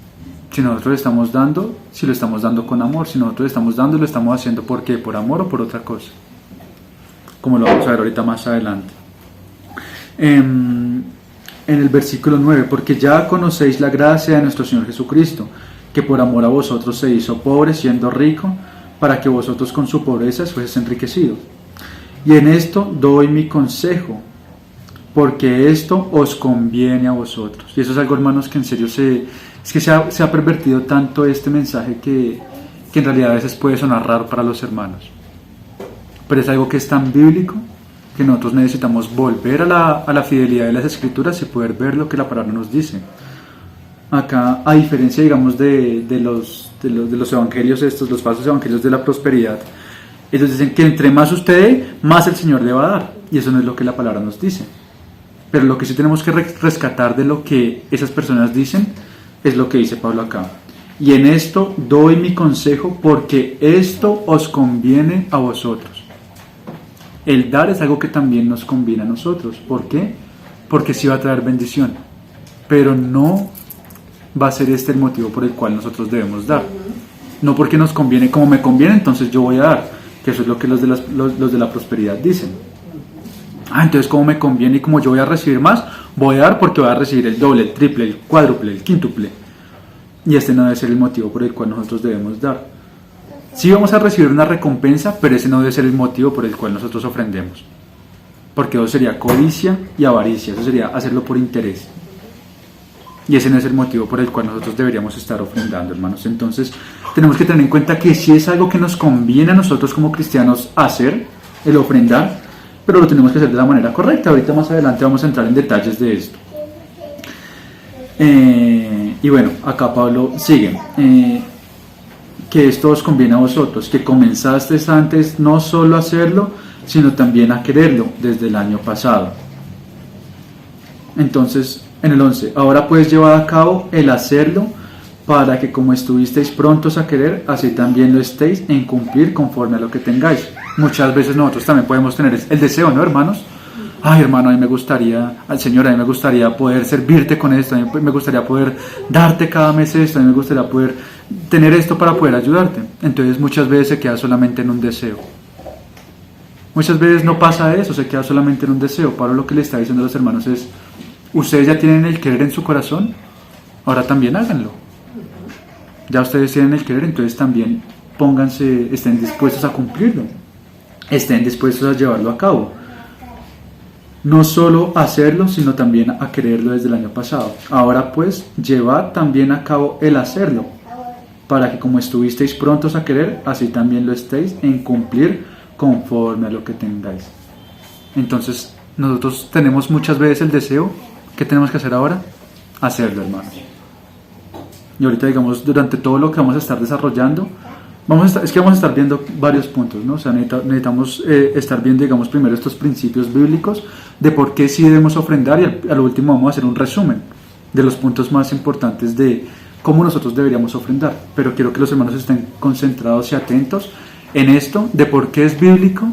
Speaker 1: Si nosotros lo estamos dando con amor, si nosotros estamos dando, lo estamos haciendo ¿por qué? ¿Por amor o por otra cosa? Como lo vamos a ver ahorita más adelante. En el versículo 9, porque ya conocéis la gracia de nuestro Señor Jesucristo, que por amor a vosotros se hizo pobre siendo rico, para que vosotros con su pobreza fueses enriquecidos. Y en esto doy mi consejo, porque esto os conviene a vosotros. Y eso es algo, hermanos, que en serio se ha pervertido tanto este mensaje que en realidad a veces puede sonar raro para los hermanos. Pero es algo que es tan bíblico que nosotros necesitamos volver a la fidelidad de las Escrituras y poder ver lo que la palabra nos dice. acá, a diferencia, digamos, de los evangelios estos, los falsos evangelios de la prosperidad, ellos dicen que entre más usted dé, más el Señor le va a dar. Y eso no es lo que la palabra nos dice. Pero lo que sí tenemos que rescatar de lo que esas personas dicen es lo que dice Pablo acá. Y en esto doy mi consejo porque esto os conviene a vosotros. El dar es algo que también nos conviene a nosotros. ¿Por qué? Porque sí va a traer bendición. Pero no va a ser este el motivo por el cual nosotros debemos dar. No porque nos conviene, como me conviene, entonces yo voy a dar. Que eso es lo que los de la prosperidad dicen. Entonces como me conviene y como yo voy a recibir más, voy a dar porque voy a recibir el doble, el triple, el cuádruple, el quíntuple. Y este no debe ser el motivo por el cual nosotros debemos dar. Sí vamos a recibir una recompensa, pero ese no debe ser el motivo por el cual nosotros ofrendemos. Porque eso sería codicia y avaricia, eso sería hacerlo por interés. Y ese no es el motivo por el cual nosotros deberíamos estar ofrendando, hermanos. Entonces tenemos que tener en cuenta que sí es algo que nos conviene a nosotros como cristianos hacer, el ofrendar, pero lo tenemos que hacer de la manera correcta. Ahorita más adelante vamos a entrar en detalles de esto. Y bueno, acá Pablo sigue. Que esto os conviene a vosotros, que comenzasteis antes no solo a hacerlo, sino también a quererlo desde el año pasado. Entonces, en el 11, ahora pues llevad a cabo el hacerlo, para que como estuvisteis prontos a querer, así también lo estéis en cumplir conforme a lo que tengáis. Muchas veces nosotros también podemos tener el deseo, ¿no, hermanos? Ay, hermano, a mí me gustaría, al Señor, a mí me gustaría poder servirte con esto, a mí me gustaría poder darte cada mes esto, a mí me gustaría poder tener esto para poder ayudarte. Entonces muchas veces se queda solamente en un deseo. Muchas veces no pasa eso, se queda solamente en un deseo. Pablo lo que le está diciendo a los hermanos es, ustedes ya tienen el querer en su corazón, ahora también háganlo. Ya ustedes tienen el querer, entonces también pónganse, estén dispuestos a cumplirlo, estén dispuestos a llevarlo a cabo. No solo a hacerlo, sino también a quererlo desde el año pasado. Ahora pues, llevad también a cabo el hacerlo, para que como estuvisteis prontos a querer, así también lo estéis en cumplir conforme a lo que tengáis. Entonces, nosotros tenemos muchas veces el deseo. ¿Qué tenemos que hacer ahora? Hacerlo, hermano. Y ahorita, digamos, durante todo lo que vamos a estar desarrollando, vamos a estar viendo varios puntos, ¿no? O sea, necesitamos estar viendo, digamos, primero estos principios bíblicos de por qué sí debemos ofrendar, y al último vamos a hacer un resumen de los puntos más importantes de cómo nosotros deberíamos ofrendar. Pero quiero que los hermanos estén concentrados y atentos en esto, de por qué es bíblico,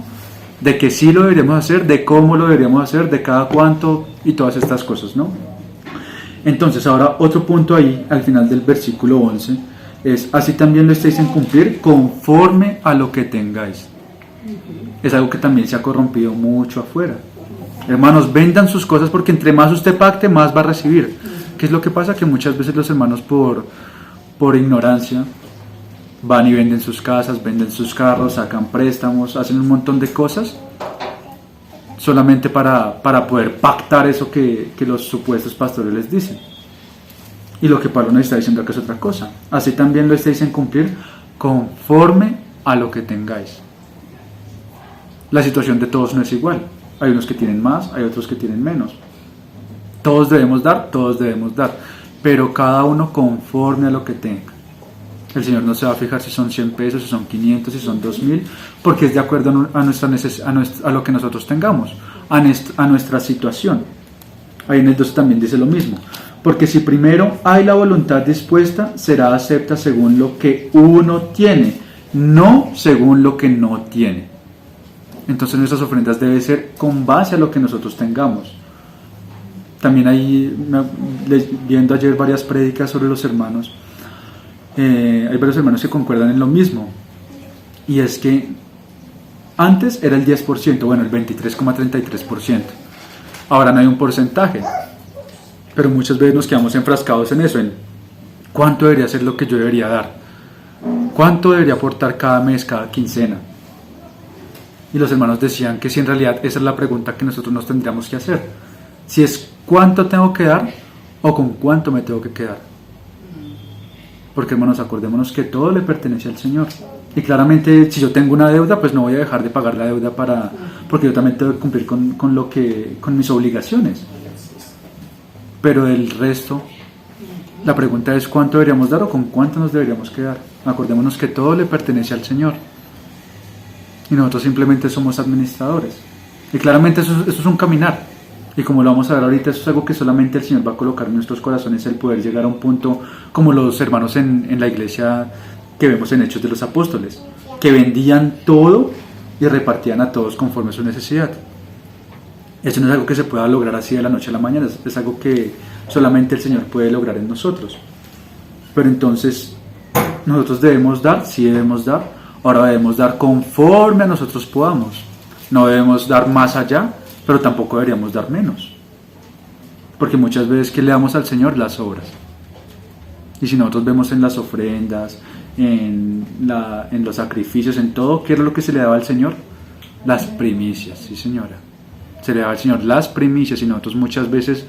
Speaker 1: de que sí lo deberíamos hacer, de cómo lo deberíamos hacer, de cada cuánto y todas estas cosas, ¿no? Entonces, ahora otro punto ahí, al final del versículo 11, es, así también lo estéis en cumplir conforme a lo que tengáis. Es algo que también se ha corrompido mucho afuera. Hermanos, vendan sus cosas porque entre más usted pacte, más va a recibir. ¿Qué es lo que pasa? Que muchas veces los hermanos por ignorancia van y venden sus casas, venden sus carros, sacan préstamos, hacen un montón de cosas solamente para poder pactar eso que los supuestos pastores les dicen. Y lo que Pablo nos está diciendo acá es otra cosa. Así también lo estáis en cumplir conforme a lo que tengáis. La situación de todos no es igual. Hay unos que tienen más, hay otros que tienen menos. Todos debemos dar, pero cada uno conforme a lo que tenga. El Señor no se va a fijar si son 100 pesos, si son 500, si son 2000, porque es de acuerdo a lo que nosotros tengamos, a nuestra situación. Ahí en el 12 también dice lo mismo. Porque si primero hay la voluntad dispuesta, será acepta según lo que uno tiene, no según lo que no tiene. Entonces nuestras ofrendas deben ser con base a lo que nosotros tengamos. También ahí, viendo ayer varias prédicas sobre los hermanos, hay varios hermanos que concuerdan en lo mismo. Y es que antes era el 10%, bueno, el 23,33%. Ahora no hay un porcentaje. Pero muchas veces nos quedamos enfrascados en eso, en cuánto debería ser lo que yo debería dar, cuánto debería aportar cada mes, cada quincena. Y los hermanos decían que si en realidad esa es la pregunta que nosotros nos tendríamos que hacer, si es cuánto tengo que dar o con cuánto me tengo que quedar. Porque, hermanos, acordémonos que todo le pertenece al Señor. Y claramente, si yo tengo una deuda, pues no voy a dejar de pagar la deuda porque yo también tengo que cumplir con mis obligaciones. Pero el resto La pregunta es cuánto deberíamos dar o con cuánto nos deberíamos quedar. Acordémonos que todo le pertenece al Señor y nosotros simplemente somos administradores. Y claramente eso es un caminar. Y como lo vamos a ver ahorita, eso es algo que solamente el Señor va a colocar en nuestros corazones, el poder llegar a un punto como los hermanos en la iglesia que vemos en Hechos de los Apóstoles, que vendían todo y repartían a todos conforme a su necesidad. Eso no es algo que se pueda lograr así de la noche a la mañana, es algo que solamente el Señor puede lograr en nosotros. Pero entonces, nosotros debemos dar, sí debemos dar, ahora debemos dar conforme a nosotros podamos. No debemos dar más allá, pero tampoco deberíamos dar menos. Porque muchas veces que le damos al Señor las obras. Y si nosotros vemos en las ofrendas, en los sacrificios, en todo, ¿qué era lo que se le daba al Señor? Las primicias, sí señora. Se le daba al Señor las primicias y nosotros muchas veces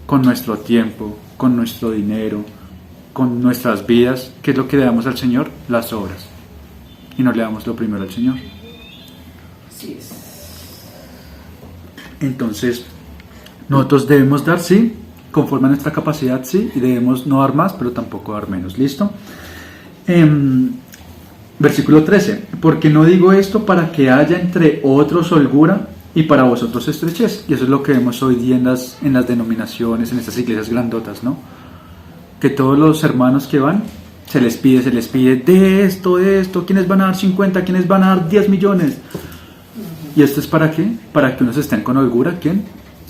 Speaker 1: con nuestro tiempo, con nuestro dinero, con nuestras vidas, ¿qué es lo que le damos al Señor? Las obras. Y no le damos lo primero al Señor.
Speaker 2: Así es.
Speaker 1: Entonces, nosotros debemos dar, sí, conforme a nuestra capacidad, sí, y debemos no dar más, pero tampoco dar menos. ¿Listo? Versículo 13. Porque no digo esto para que haya entre otros holgura y para vosotros estrechez. Y eso es lo que vemos hoy día en las denominaciones, en estas iglesias grandotas, ¿no? Que todos los hermanos que van, se les pide de esto, ¿quiénes van a dar 50? ¿Quiénes van a dar 10 millones? ¿Y esto es para qué? Para que unos estén con holgura. ¿Quién?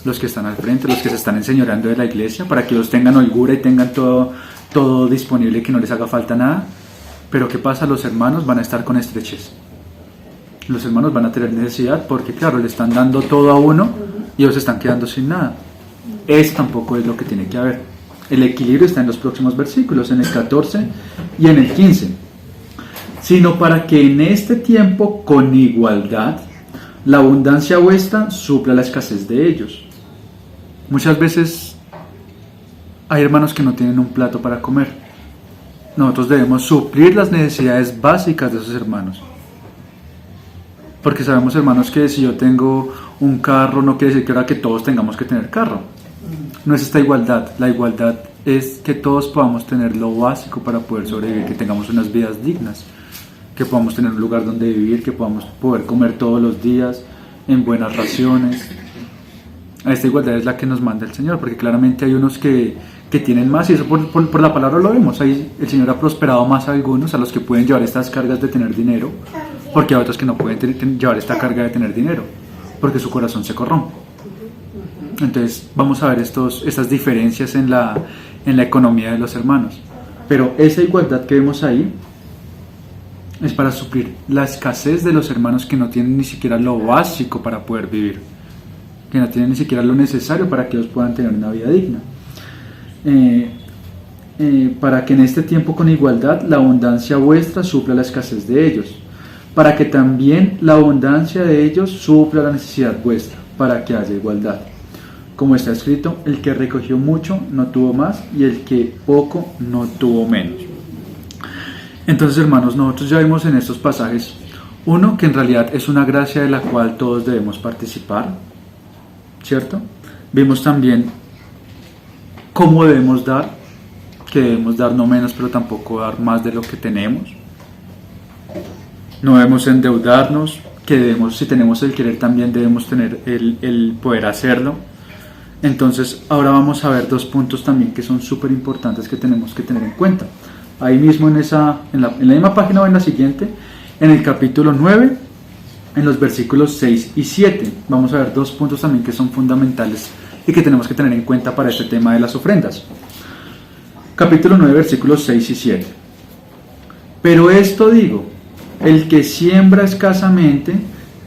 Speaker 1: Los que están al frente, los que se están enseñoreando de la iglesia, para que ellos tengan holgura y tengan todo disponible y que no les haga falta nada. Pero ¿qué pasa? Los hermanos van a estar con estrechez. Los hermanos van a tener necesidad porque, claro, le están dando todo a uno y ellos están quedando sin nada. Eso tampoco es lo que tiene que haber. El equilibrio está en los próximos versículos, en el 14 y en el 15. Sino para que en este tiempo, con igualdad, la abundancia vuestra supla la escasez de ellos. Muchas veces hay hermanos que no tienen un plato para comer. Nosotros debemos suplir las necesidades básicas de esos hermanos. Porque sabemos, hermanos, que si yo tengo un carro, no quiere decir que ahora que todos tengamos que tener carro. No es esta igualdad. La igualdad es que todos podamos tener lo básico para poder sobrevivir, que tengamos unas vidas dignas, que podamos tener un lugar donde vivir, que podamos poder comer todos los días en buenas raciones. A esta igualdad es la que nos manda el Señor, porque claramente hay unos que tienen más, y eso por la palabra lo vemos. Ahí el Señor ha prosperado más a algunos, a los que pueden llevar estas cargas de tener dinero, porque hay otros que no pueden llevar esta carga de tener dinero, porque su corazón se corrompe. Entonces vamos a ver estas diferencias en la economía de los hermanos. Pero esa igualdad que vemos ahí es para suplir la escasez de los hermanos que no tienen ni siquiera lo básico para poder vivir, que no tienen ni siquiera lo necesario para que ellos puedan tener una vida digna. Para que en este tiempo con igualdad la abundancia vuestra supla la escasez de ellos, para que también la abundancia de ellos supla la necesidad vuestra, para que haya igualdad. Como está escrito, el que recogió mucho no tuvo más, y el que poco no tuvo menos. Entonces, hermanos, nosotros ya vimos en estos pasajes, uno, que en realidad es una gracia de la cual todos debemos participar, ¿cierto? Vimos también cómo debemos dar, que debemos dar no menos, pero tampoco dar más de lo que tenemos. No debemos endeudarnos, que debemos, si tenemos el querer, también debemos tener el poder hacerlo. Entonces, ahora vamos a ver dos puntos también que son súper importantes que tenemos que tener en cuenta. Ahí mismo en la misma página o en la siguiente, en el capítulo 9, en los versículos 6 y 7, vamos a ver dos puntos también que son fundamentales y que tenemos que tener en cuenta para este tema de las ofrendas. Capítulo 9, versículos 6 y 7. Pero esto digo, el que siembra escasamente,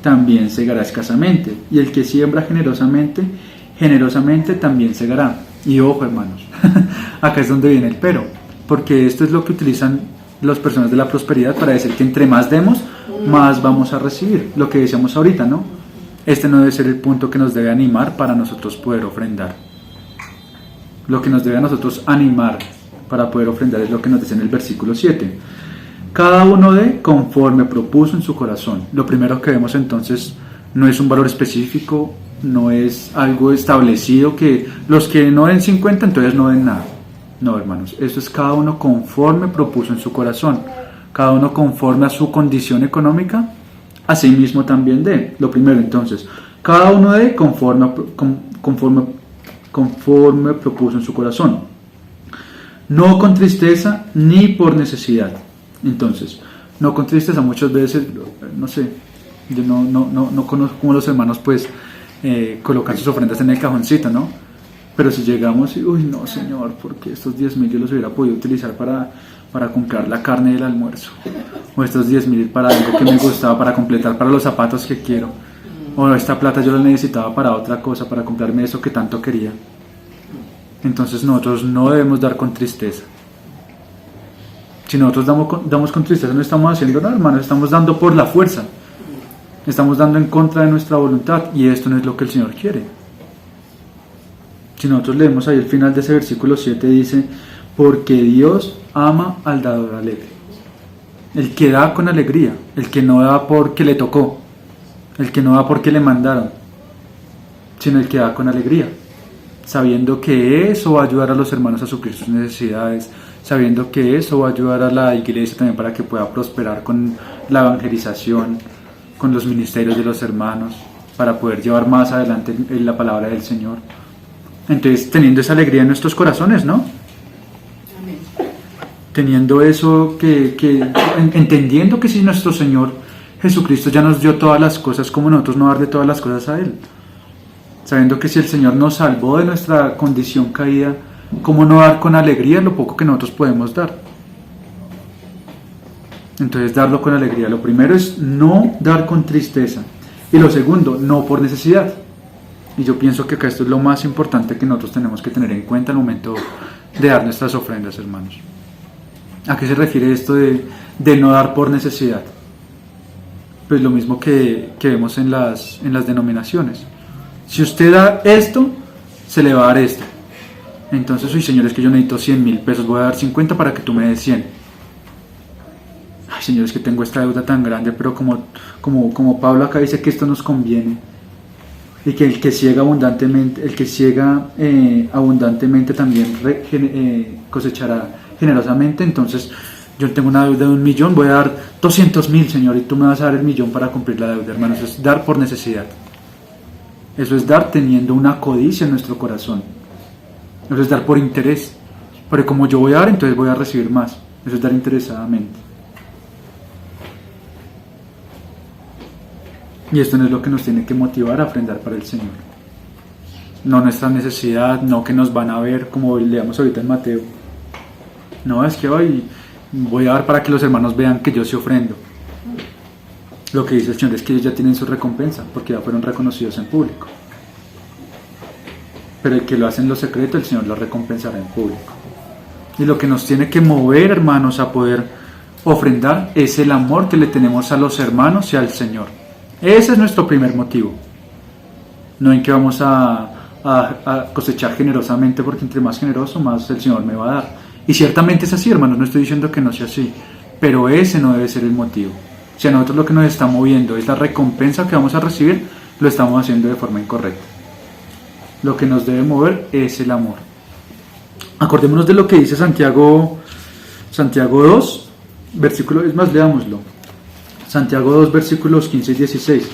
Speaker 1: también segará escasamente, y el que siembra generosamente, generosamente también segará. Y ojo, hermanos, acá es donde viene el pero, porque esto es lo que utilizan las personas de la prosperidad para decir que entre más demos, más vamos a recibir. Lo que decíamos ahorita, ¿no? Este no debe ser el punto que nos debe animar para nosotros poder ofrendar. Lo que nos debe a nosotros animar para poder ofrendar es lo que nos dice en el versículo 7. Cada uno dé conforme propuso en su corazón. Lo primero que vemos entonces no es un valor específico, no es algo establecido que los que no den 50 entonces no den nada. No, hermanos, eso es cada uno conforme propuso en su corazón, cada uno conforme a su condición económica, así mismo también dé. Lo primero, entonces, cada uno dé conforme propuso en su corazón, no con tristeza ni por necesidad. Entonces, no con tristeza, muchas veces, no sé, yo no conozco cómo los hermanos pues colocan sus ofrendas en el cajoncito, ¿no? Pero si llegamos y, uy, no, Señor, porque estos 10,000 yo los hubiera podido utilizar para comprar la carne del almuerzo, o estos 10,000 para algo que me gustaba, para completar para los zapatos que quiero, o esta plata yo la necesitaba para otra cosa, para comprarme eso que tanto quería. Entonces nosotros no debemos dar con tristeza. Si nosotros damos con tristeza, no estamos haciendo nada, hermanos, estamos dando por la fuerza, estamos dando en contra de nuestra voluntad, y esto no es lo que el Señor quiere. Si nosotros leemos ahí el final de ese versículo 7, dice: porque Dios ama al dador alegre. El que da con alegría, el que no da porque le tocó, el que no da porque le mandaron, sino el que da con alegría, sabiendo que eso va a ayudar a los hermanos a suplir sus necesidades, sabiendo que eso va a ayudar a la iglesia también para que pueda prosperar con la evangelización, con los ministerios de los hermanos, para poder llevar más adelante la palabra del Señor. Entonces, teniendo esa alegría en nuestros corazones, ¿no?
Speaker 2: Amén.
Speaker 1: Teniendo eso, entendiendo que si nuestro Señor Jesucristo ya nos dio todas las cosas, ¿cómo nosotros no darle todas las cosas a Él? Sabiendo que si el Señor nos salvó de nuestra condición caída, ¿cómo no dar con alegría lo poco que nosotros podemos dar? Entonces, darlo con alegría. Lo primero es no dar con tristeza. Y lo segundo, no por necesidad. Y yo pienso que acá esto es lo más importante que nosotros tenemos que tener en cuenta al momento de dar nuestras ofrendas, hermanos. ¿A qué se refiere esto de no dar por necesidad? Pues lo mismo que vemos en las denominaciones. Si usted da esto, se le va a dar esto. Entonces, uy, Señor, es que yo necesito 100,000 pesos, voy a dar 50 para que tú me des 100. Ay, Señor, es que tengo esta deuda tan grande, pero como Pablo acá dice que esto nos conviene, y que el que ciega abundantemente también cosechará generosamente. Entonces, yo tengo una deuda de 1,000,000, voy a dar 200,000, Señor, y tú me vas a dar el 1,000,000 para cumplir la deuda, hermanos. Eso es dar por necesidad. Eso es dar teniendo una codicia en nuestro corazón. Eso es dar por interés. Pero como yo voy a dar, entonces voy a recibir más. Eso es dar interesadamente. Y esto no es lo que nos tiene que motivar a ofrendar para el Señor. No nuestra necesidad, no que nos van a ver, como leamos ahorita en Mateo. No, es que hoy voy a dar para que los hermanos vean que yo sí ofrendo. Lo que dice el Señor es que ellos ya tienen su recompensa, porque ya fueron reconocidos en público. Pero el que lo hace en lo secreto, el Señor lo recompensará en público. Y lo que nos tiene que mover, hermanos, a poder ofrendar es el amor que le tenemos a los hermanos y al Señor. Ese es nuestro primer motivo. No en que vamos a cosechar generosamente, porque entre más generoso, más el Señor me va a dar. Y ciertamente es así, hermanos, no estoy diciendo que no sea así, pero ese no debe ser el motivo. Si a nosotros lo que nos está moviendo es la recompensa que vamos a recibir, lo estamos haciendo de forma incorrecta. Lo que nos debe mover es el amor. Acordémonos de lo que dice Santiago 2, versículo, es más, leámoslo. Santiago 2, versículos 15 y 16.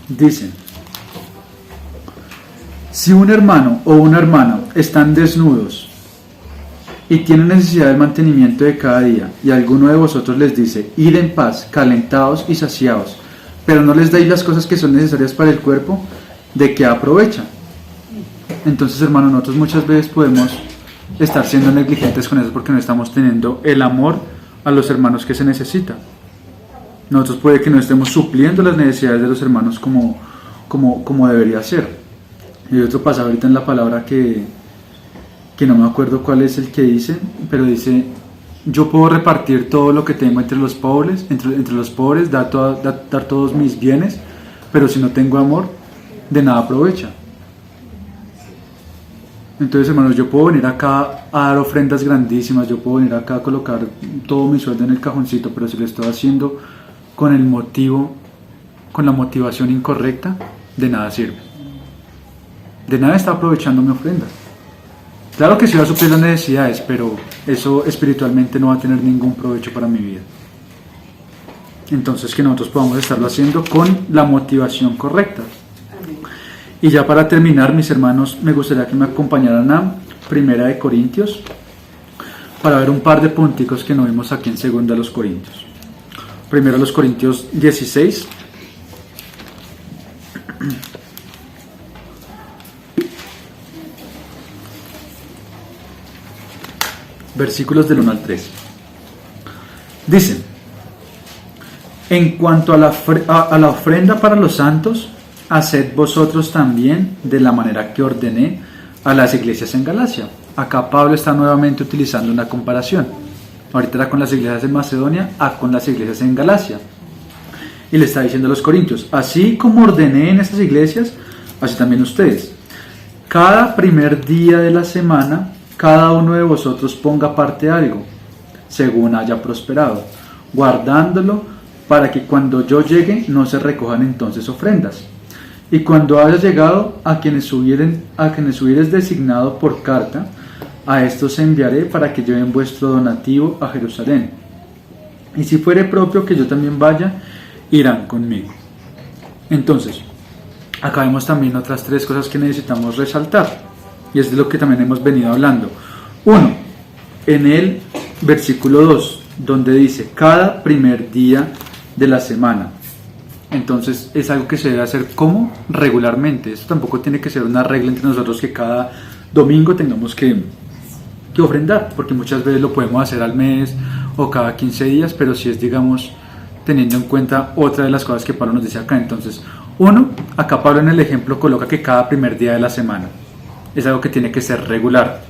Speaker 1: Dice: si un hermano o una hermana están desnudos y tienen necesidad del mantenimiento de cada día, y alguno de vosotros les dice: id en paz, calentados y saciados, pero no les dais las cosas que son necesarias para el cuerpo, ¿de qué aprovecha? Entonces, hermano, nosotros muchas veces podemos estar siendo negligentes con eso porque no estamos teniendo el amor a los hermanos que se necesita. Nosotros puede que no estemos supliendo las necesidades de los hermanos como debería ser. Y hay otro pasaje ahorita en la palabra que no me acuerdo cuál es el que dice, pero dice: yo puedo repartir todo lo que tengo entre los pobres, dar todos mis bienes, pero si no tengo amor, de nada aprovecha. Entonces, hermanos, yo puedo venir acá a dar ofrendas grandísimas, yo puedo venir acá a colocar todo mi sueldo en el cajoncito, pero si lo estoy haciendo con el motivo, con la motivación incorrecta, de nada sirve. De nada está aprovechando mi ofrenda. Claro que sí va a suplir las necesidades, pero eso espiritualmente no va a tener ningún provecho para mi vida. Entonces, que nosotros podamos estarlo haciendo con la motivación correcta. Y ya para terminar, mis hermanos, me gustaría que me acompañaran a Primera de Corintios para ver un par de punticos que no vimos aquí en Segunda de los Corintios. Primero los Corintios 16. Versículos del 1 al 3. Dicen: en cuanto a la ofrenda para los santos, haced vosotros también de la manera que ordené a las iglesias en Galacia. Acá Pablo está nuevamente utilizando una comparación. Ahorita era con las iglesias en Macedonia, con las iglesias en Galacia. Y le está diciendo a los corintios: así como ordené en estas iglesias, así también ustedes. Cada primer día de la semana, cada uno de vosotros ponga aparte algo, según haya prosperado, guardándolo para que cuando yo llegue no se recojan entonces ofrendas. Y cuando haya llegado a quienes hubieres designado por carta, a estos enviaré para que lleven vuestro donativo a Jerusalén. Y si fuere propio que yo también vaya, irán conmigo. Entonces, acá vemos también otras tres cosas que necesitamos resaltar, y es de lo que también hemos venido hablando. Uno, en el versículo 2, donde dice cada primer día de la semana. Entonces es algo que se debe hacer como regularmente. Esto tampoco tiene que ser una regla entre nosotros que cada domingo tengamos que ofrendar, porque muchas veces lo podemos hacer al mes o cada 15 días, pero si es, digamos, teniendo en cuenta otra de las cosas que Pablo nos dice acá. Entonces, uno, acá Pablo en el ejemplo coloca que cada primer día de la semana es algo que tiene que ser regular.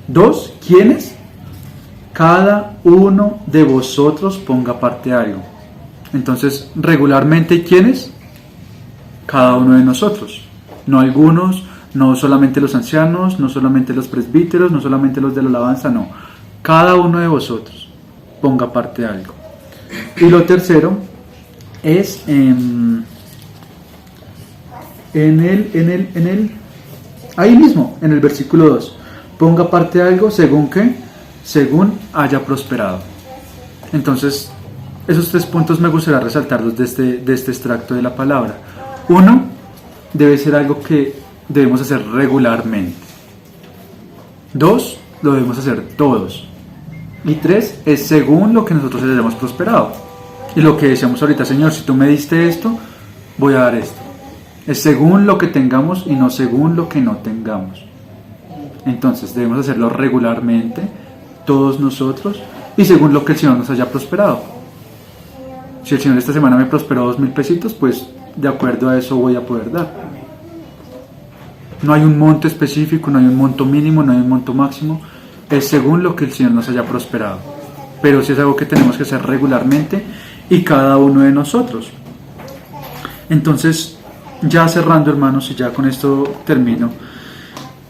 Speaker 1: Dos, ¿quiénes? Cada uno de vosotros ponga aparte algo. Entonces, regularmente, ¿quiénes? Cada uno de nosotros. No algunos, no solamente los ancianos, no solamente los presbíteros, no solamente los de la alabanza, no. Cada uno de vosotros ponga aparte algo. Y lo tercero es ahí mismo, en el versículo 2. Ponga aparte algo según ¿qué? Según haya prosperado. Entonces, esos tres puntos me gustaría resaltarlos de este extracto de la palabra. Uno, debe ser algo que debemos hacer regularmente. Dos, lo debemos hacer todos. Y tres, es según lo que nosotros hayamos prosperado. Y lo que decíamos ahorita: Señor, si tú me diste esto, voy a dar esto. Es según lo que tengamos y no según lo que no tengamos. Entonces debemos hacerlo regularmente, todos nosotros, y según lo que el Señor nos haya prosperado. Si el Señor esta semana me prosperó 2,000 pesitos, pues de acuerdo a eso voy a poder dar. No hay un monto específico, no hay un monto mínimo, no hay un monto máximo. Es según lo que el Señor nos haya prosperado. Pero sí es algo que tenemos que hacer regularmente y cada uno de nosotros. Entonces, ya cerrando, hermanos, y ya con esto termino,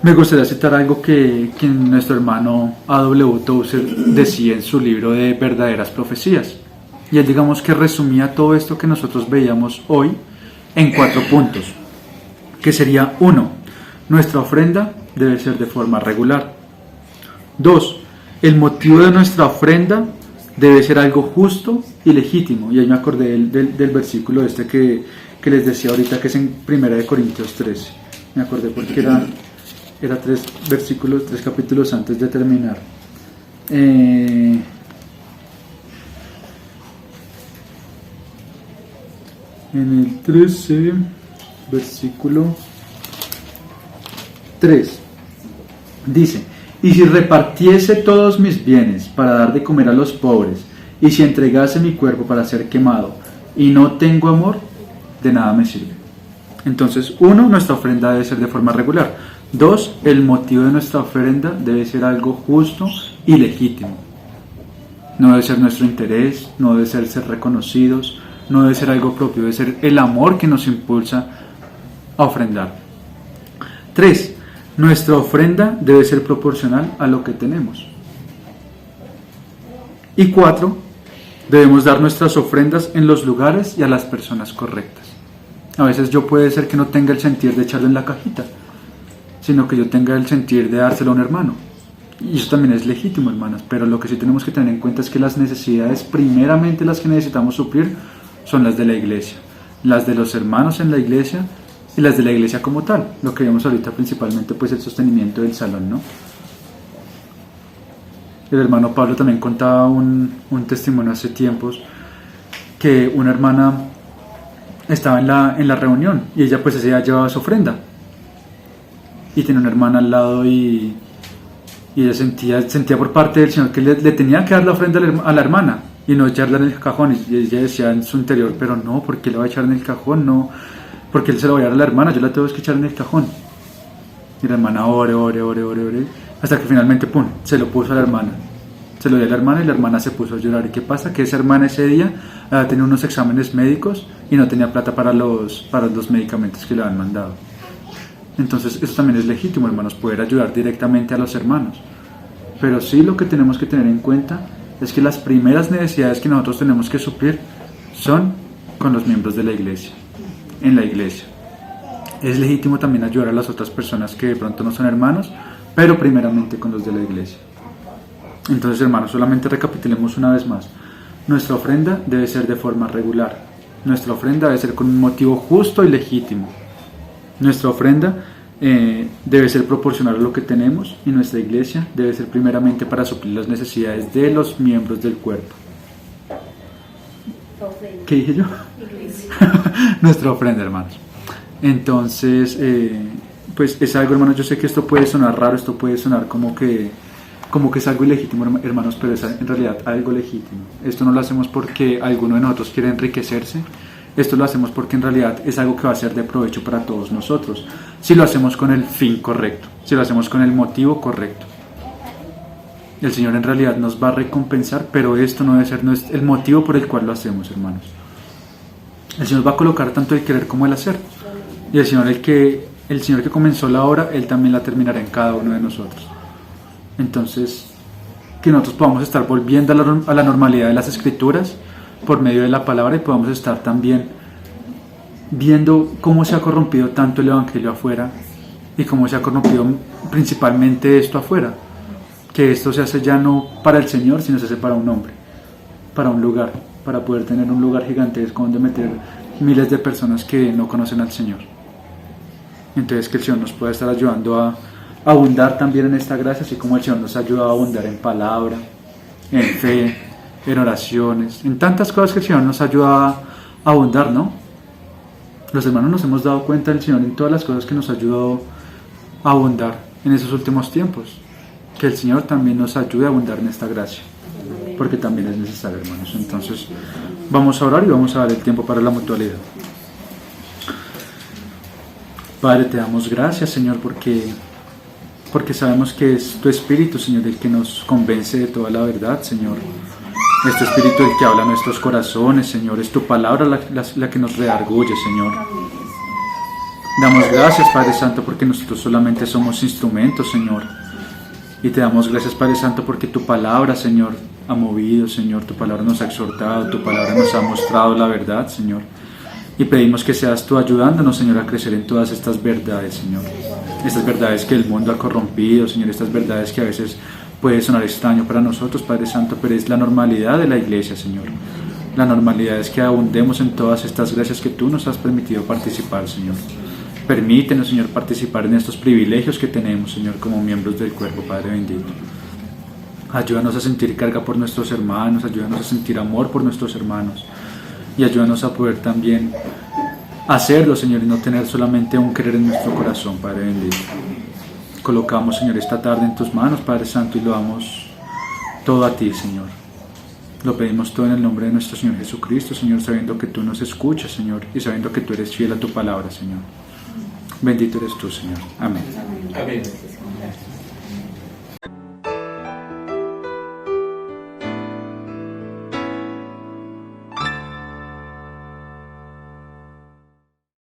Speaker 1: me gustaría citar algo que nuestro hermano A.W. Tozer decía en su libro de Verdaderas Profecías. Y él, digamos, que resumía todo esto que nosotros veíamos hoy en 4 puntos, que sería: 1, nuestra ofrenda debe ser de forma regular. 2, el motivo de nuestra ofrenda debe ser algo justo y legítimo. Y ahí me acordé del versículo que les decía ahorita, que es en 1 Corintios 13. Me acordé porque era 3 capítulos antes de terminar. En el 13, versículo 3, dice: y si repartiese todos mis bienes para dar de comer a los pobres, y si entregase mi cuerpo para ser quemado, y no tengo amor, de nada me sirve. Entonces, 1, nuestra ofrenda debe ser de forma regular. 2, el motivo de nuestra ofrenda debe ser algo justo y legítimo. No debe ser nuestro interés, no debe ser reconocidos, no debe ser algo propio, debe ser el amor que nos impulsa a ofrendar. 3, Nuestra ofrenda debe ser proporcional a lo que tenemos. Y 4, debemos dar nuestras ofrendas en los lugares y a las personas correctas. A veces yo puede ser que no tenga el sentir de echarlo en la cajita, sino que yo tenga el sentir de dárselo a un hermano. Y eso también es legítimo, hermanas, pero lo que sí tenemos que tener en cuenta es que las necesidades, primeramente las que necesitamos suplir, son las de la iglesia, las de los hermanos en la iglesia y las de la iglesia como tal. Lo que vemos ahorita principalmente, pues el sostenimiento del salón, ¿no? El hermano Pablo también contaba un testimonio hace tiempos, que una hermana estaba en la reunión y ella pues ese día llevaba su ofrenda y tenía una hermana al lado y ella sentía por parte del Señor que le tenía que dar la ofrenda a la hermana y no echarla en el cajón, y ella decía en su interior, pero no, ¿por qué la va a echar en el cajón? No, porque él se lo va a dar a la hermana, yo la tengo que echar en el cajón. Y la hermana ore, hasta que finalmente, pum, se lo puso a la hermana. Se lo dio a la hermana y la hermana se puso a llorar. ¿Y qué pasa? Que esa hermana ese día tenía unos exámenes médicos y no tenía plata para los medicamentos que le habían mandado. Entonces eso también es legítimo, hermanos, poder ayudar directamente a los hermanos. Pero sí, lo que tenemos que tener en cuenta es que las primeras necesidades que nosotros tenemos que suplir son con los miembros de la iglesia, en la iglesia. Es legítimo también ayudar a las otras personas que de pronto no son hermanos, pero primeramente con los de la iglesia. Entonces, hermanos, solamente recapitulemos una vez más. Nuestra ofrenda debe ser de forma regular. Nuestra ofrenda debe ser con un motivo justo y legítimo. Nuestra ofrenda debe ser proporcional a lo que tenemos, y nuestra iglesia debe ser primeramente para suplir las necesidades de los miembros del cuerpo. ¿Qué dije yo? Nuestra ofrenda, hermanos. Entonces, pues es algo, hermanos, yo sé que esto puede sonar raro, esto puede sonar como que es algo ilegítimo, hermanos, pero es en realidad algo legítimo. Esto no lo hacemos porque alguno de nosotros quiere enriquecerse, esto lo hacemos porque en realidad es algo que va a ser de provecho para todos nosotros, si lo hacemos con el fin correcto, si lo hacemos con el motivo correcto. El Señor en realidad nos va a recompensar, pero esto no debe ser el motivo por el cual lo hacemos, hermanos. El Señor va a colocar tanto el querer como el hacer, y el Señor que comenzó la obra, Él también la terminará en cada uno de nosotros. Entonces, que nosotros podamos estar volviendo a la normalidad de las Escrituras por medio de la palabra, y podamos estar también viendo cómo se ha corrompido tanto el Evangelio afuera y cómo se ha corrompido principalmente esto afuera, que esto se hace ya no para el Señor, sino se hace para un hombre, para un lugar, para poder tener un lugar gigantesco donde meter miles de personas que no conocen al Señor. Entonces, que el Señor nos pueda estar ayudando a abundar también en esta gracia, así como el Señor nos ha ayudado a abundar en palabra, en fe, en oraciones, en tantas cosas que el Señor nos ayuda a abundar, ¿no? Los hermanos nos hemos dado cuenta del Señor en todas las cosas que nos ayudó a abundar en esos últimos tiempos. Que el Señor también nos ayude a abundar en esta gracia, porque también es necesario, hermanos. Entonces, vamos a orar y vamos a dar el tiempo para la mutualidad. Padre, te damos gracias, Señor, porque sabemos que es tu Espíritu, Señor, el que nos convence de toda la verdad, Señor. Es tu Espíritu el que habla a nuestros corazones, Señor. Es tu palabra la que nos redarguye, Señor. Damos gracias, Padre Santo, porque nosotros solamente somos instrumentos, Señor. Y te damos gracias, Padre Santo, porque tu palabra, Señor, ha movido, Señor. Tu palabra nos ha exhortado, tu palabra nos ha mostrado la verdad, Señor. Y pedimos que seas tú ayudándonos, Señor, a crecer en todas estas verdades, Señor. Estas verdades que el mundo ha corrompido, Señor. Estas verdades que a veces puede sonar extraño para nosotros, Padre Santo, pero es la normalidad de la iglesia, Señor. La normalidad es que abundemos en todas estas gracias que tú nos has permitido participar, Señor. Permítenos, Señor, participar en estos privilegios que tenemos, Señor, como miembros del cuerpo, Padre bendito. Ayúdanos a sentir carga por nuestros hermanos, ayúdanos a sentir amor por nuestros hermanos, y ayúdanos a poder también hacerlo, Señor, y no tener solamente un querer en nuestro corazón, Padre bendito. Colocamos, Señor, esta tarde en tus manos, Padre Santo, y lo damos todo a ti, Señor. Lo pedimos todo en el nombre de nuestro Señor Jesucristo, Señor, sabiendo que tú nos escuchas, Señor, y sabiendo que tú eres fiel a tu palabra, Señor. Bendito eres tú, Señor. Amén.
Speaker 2: Amén.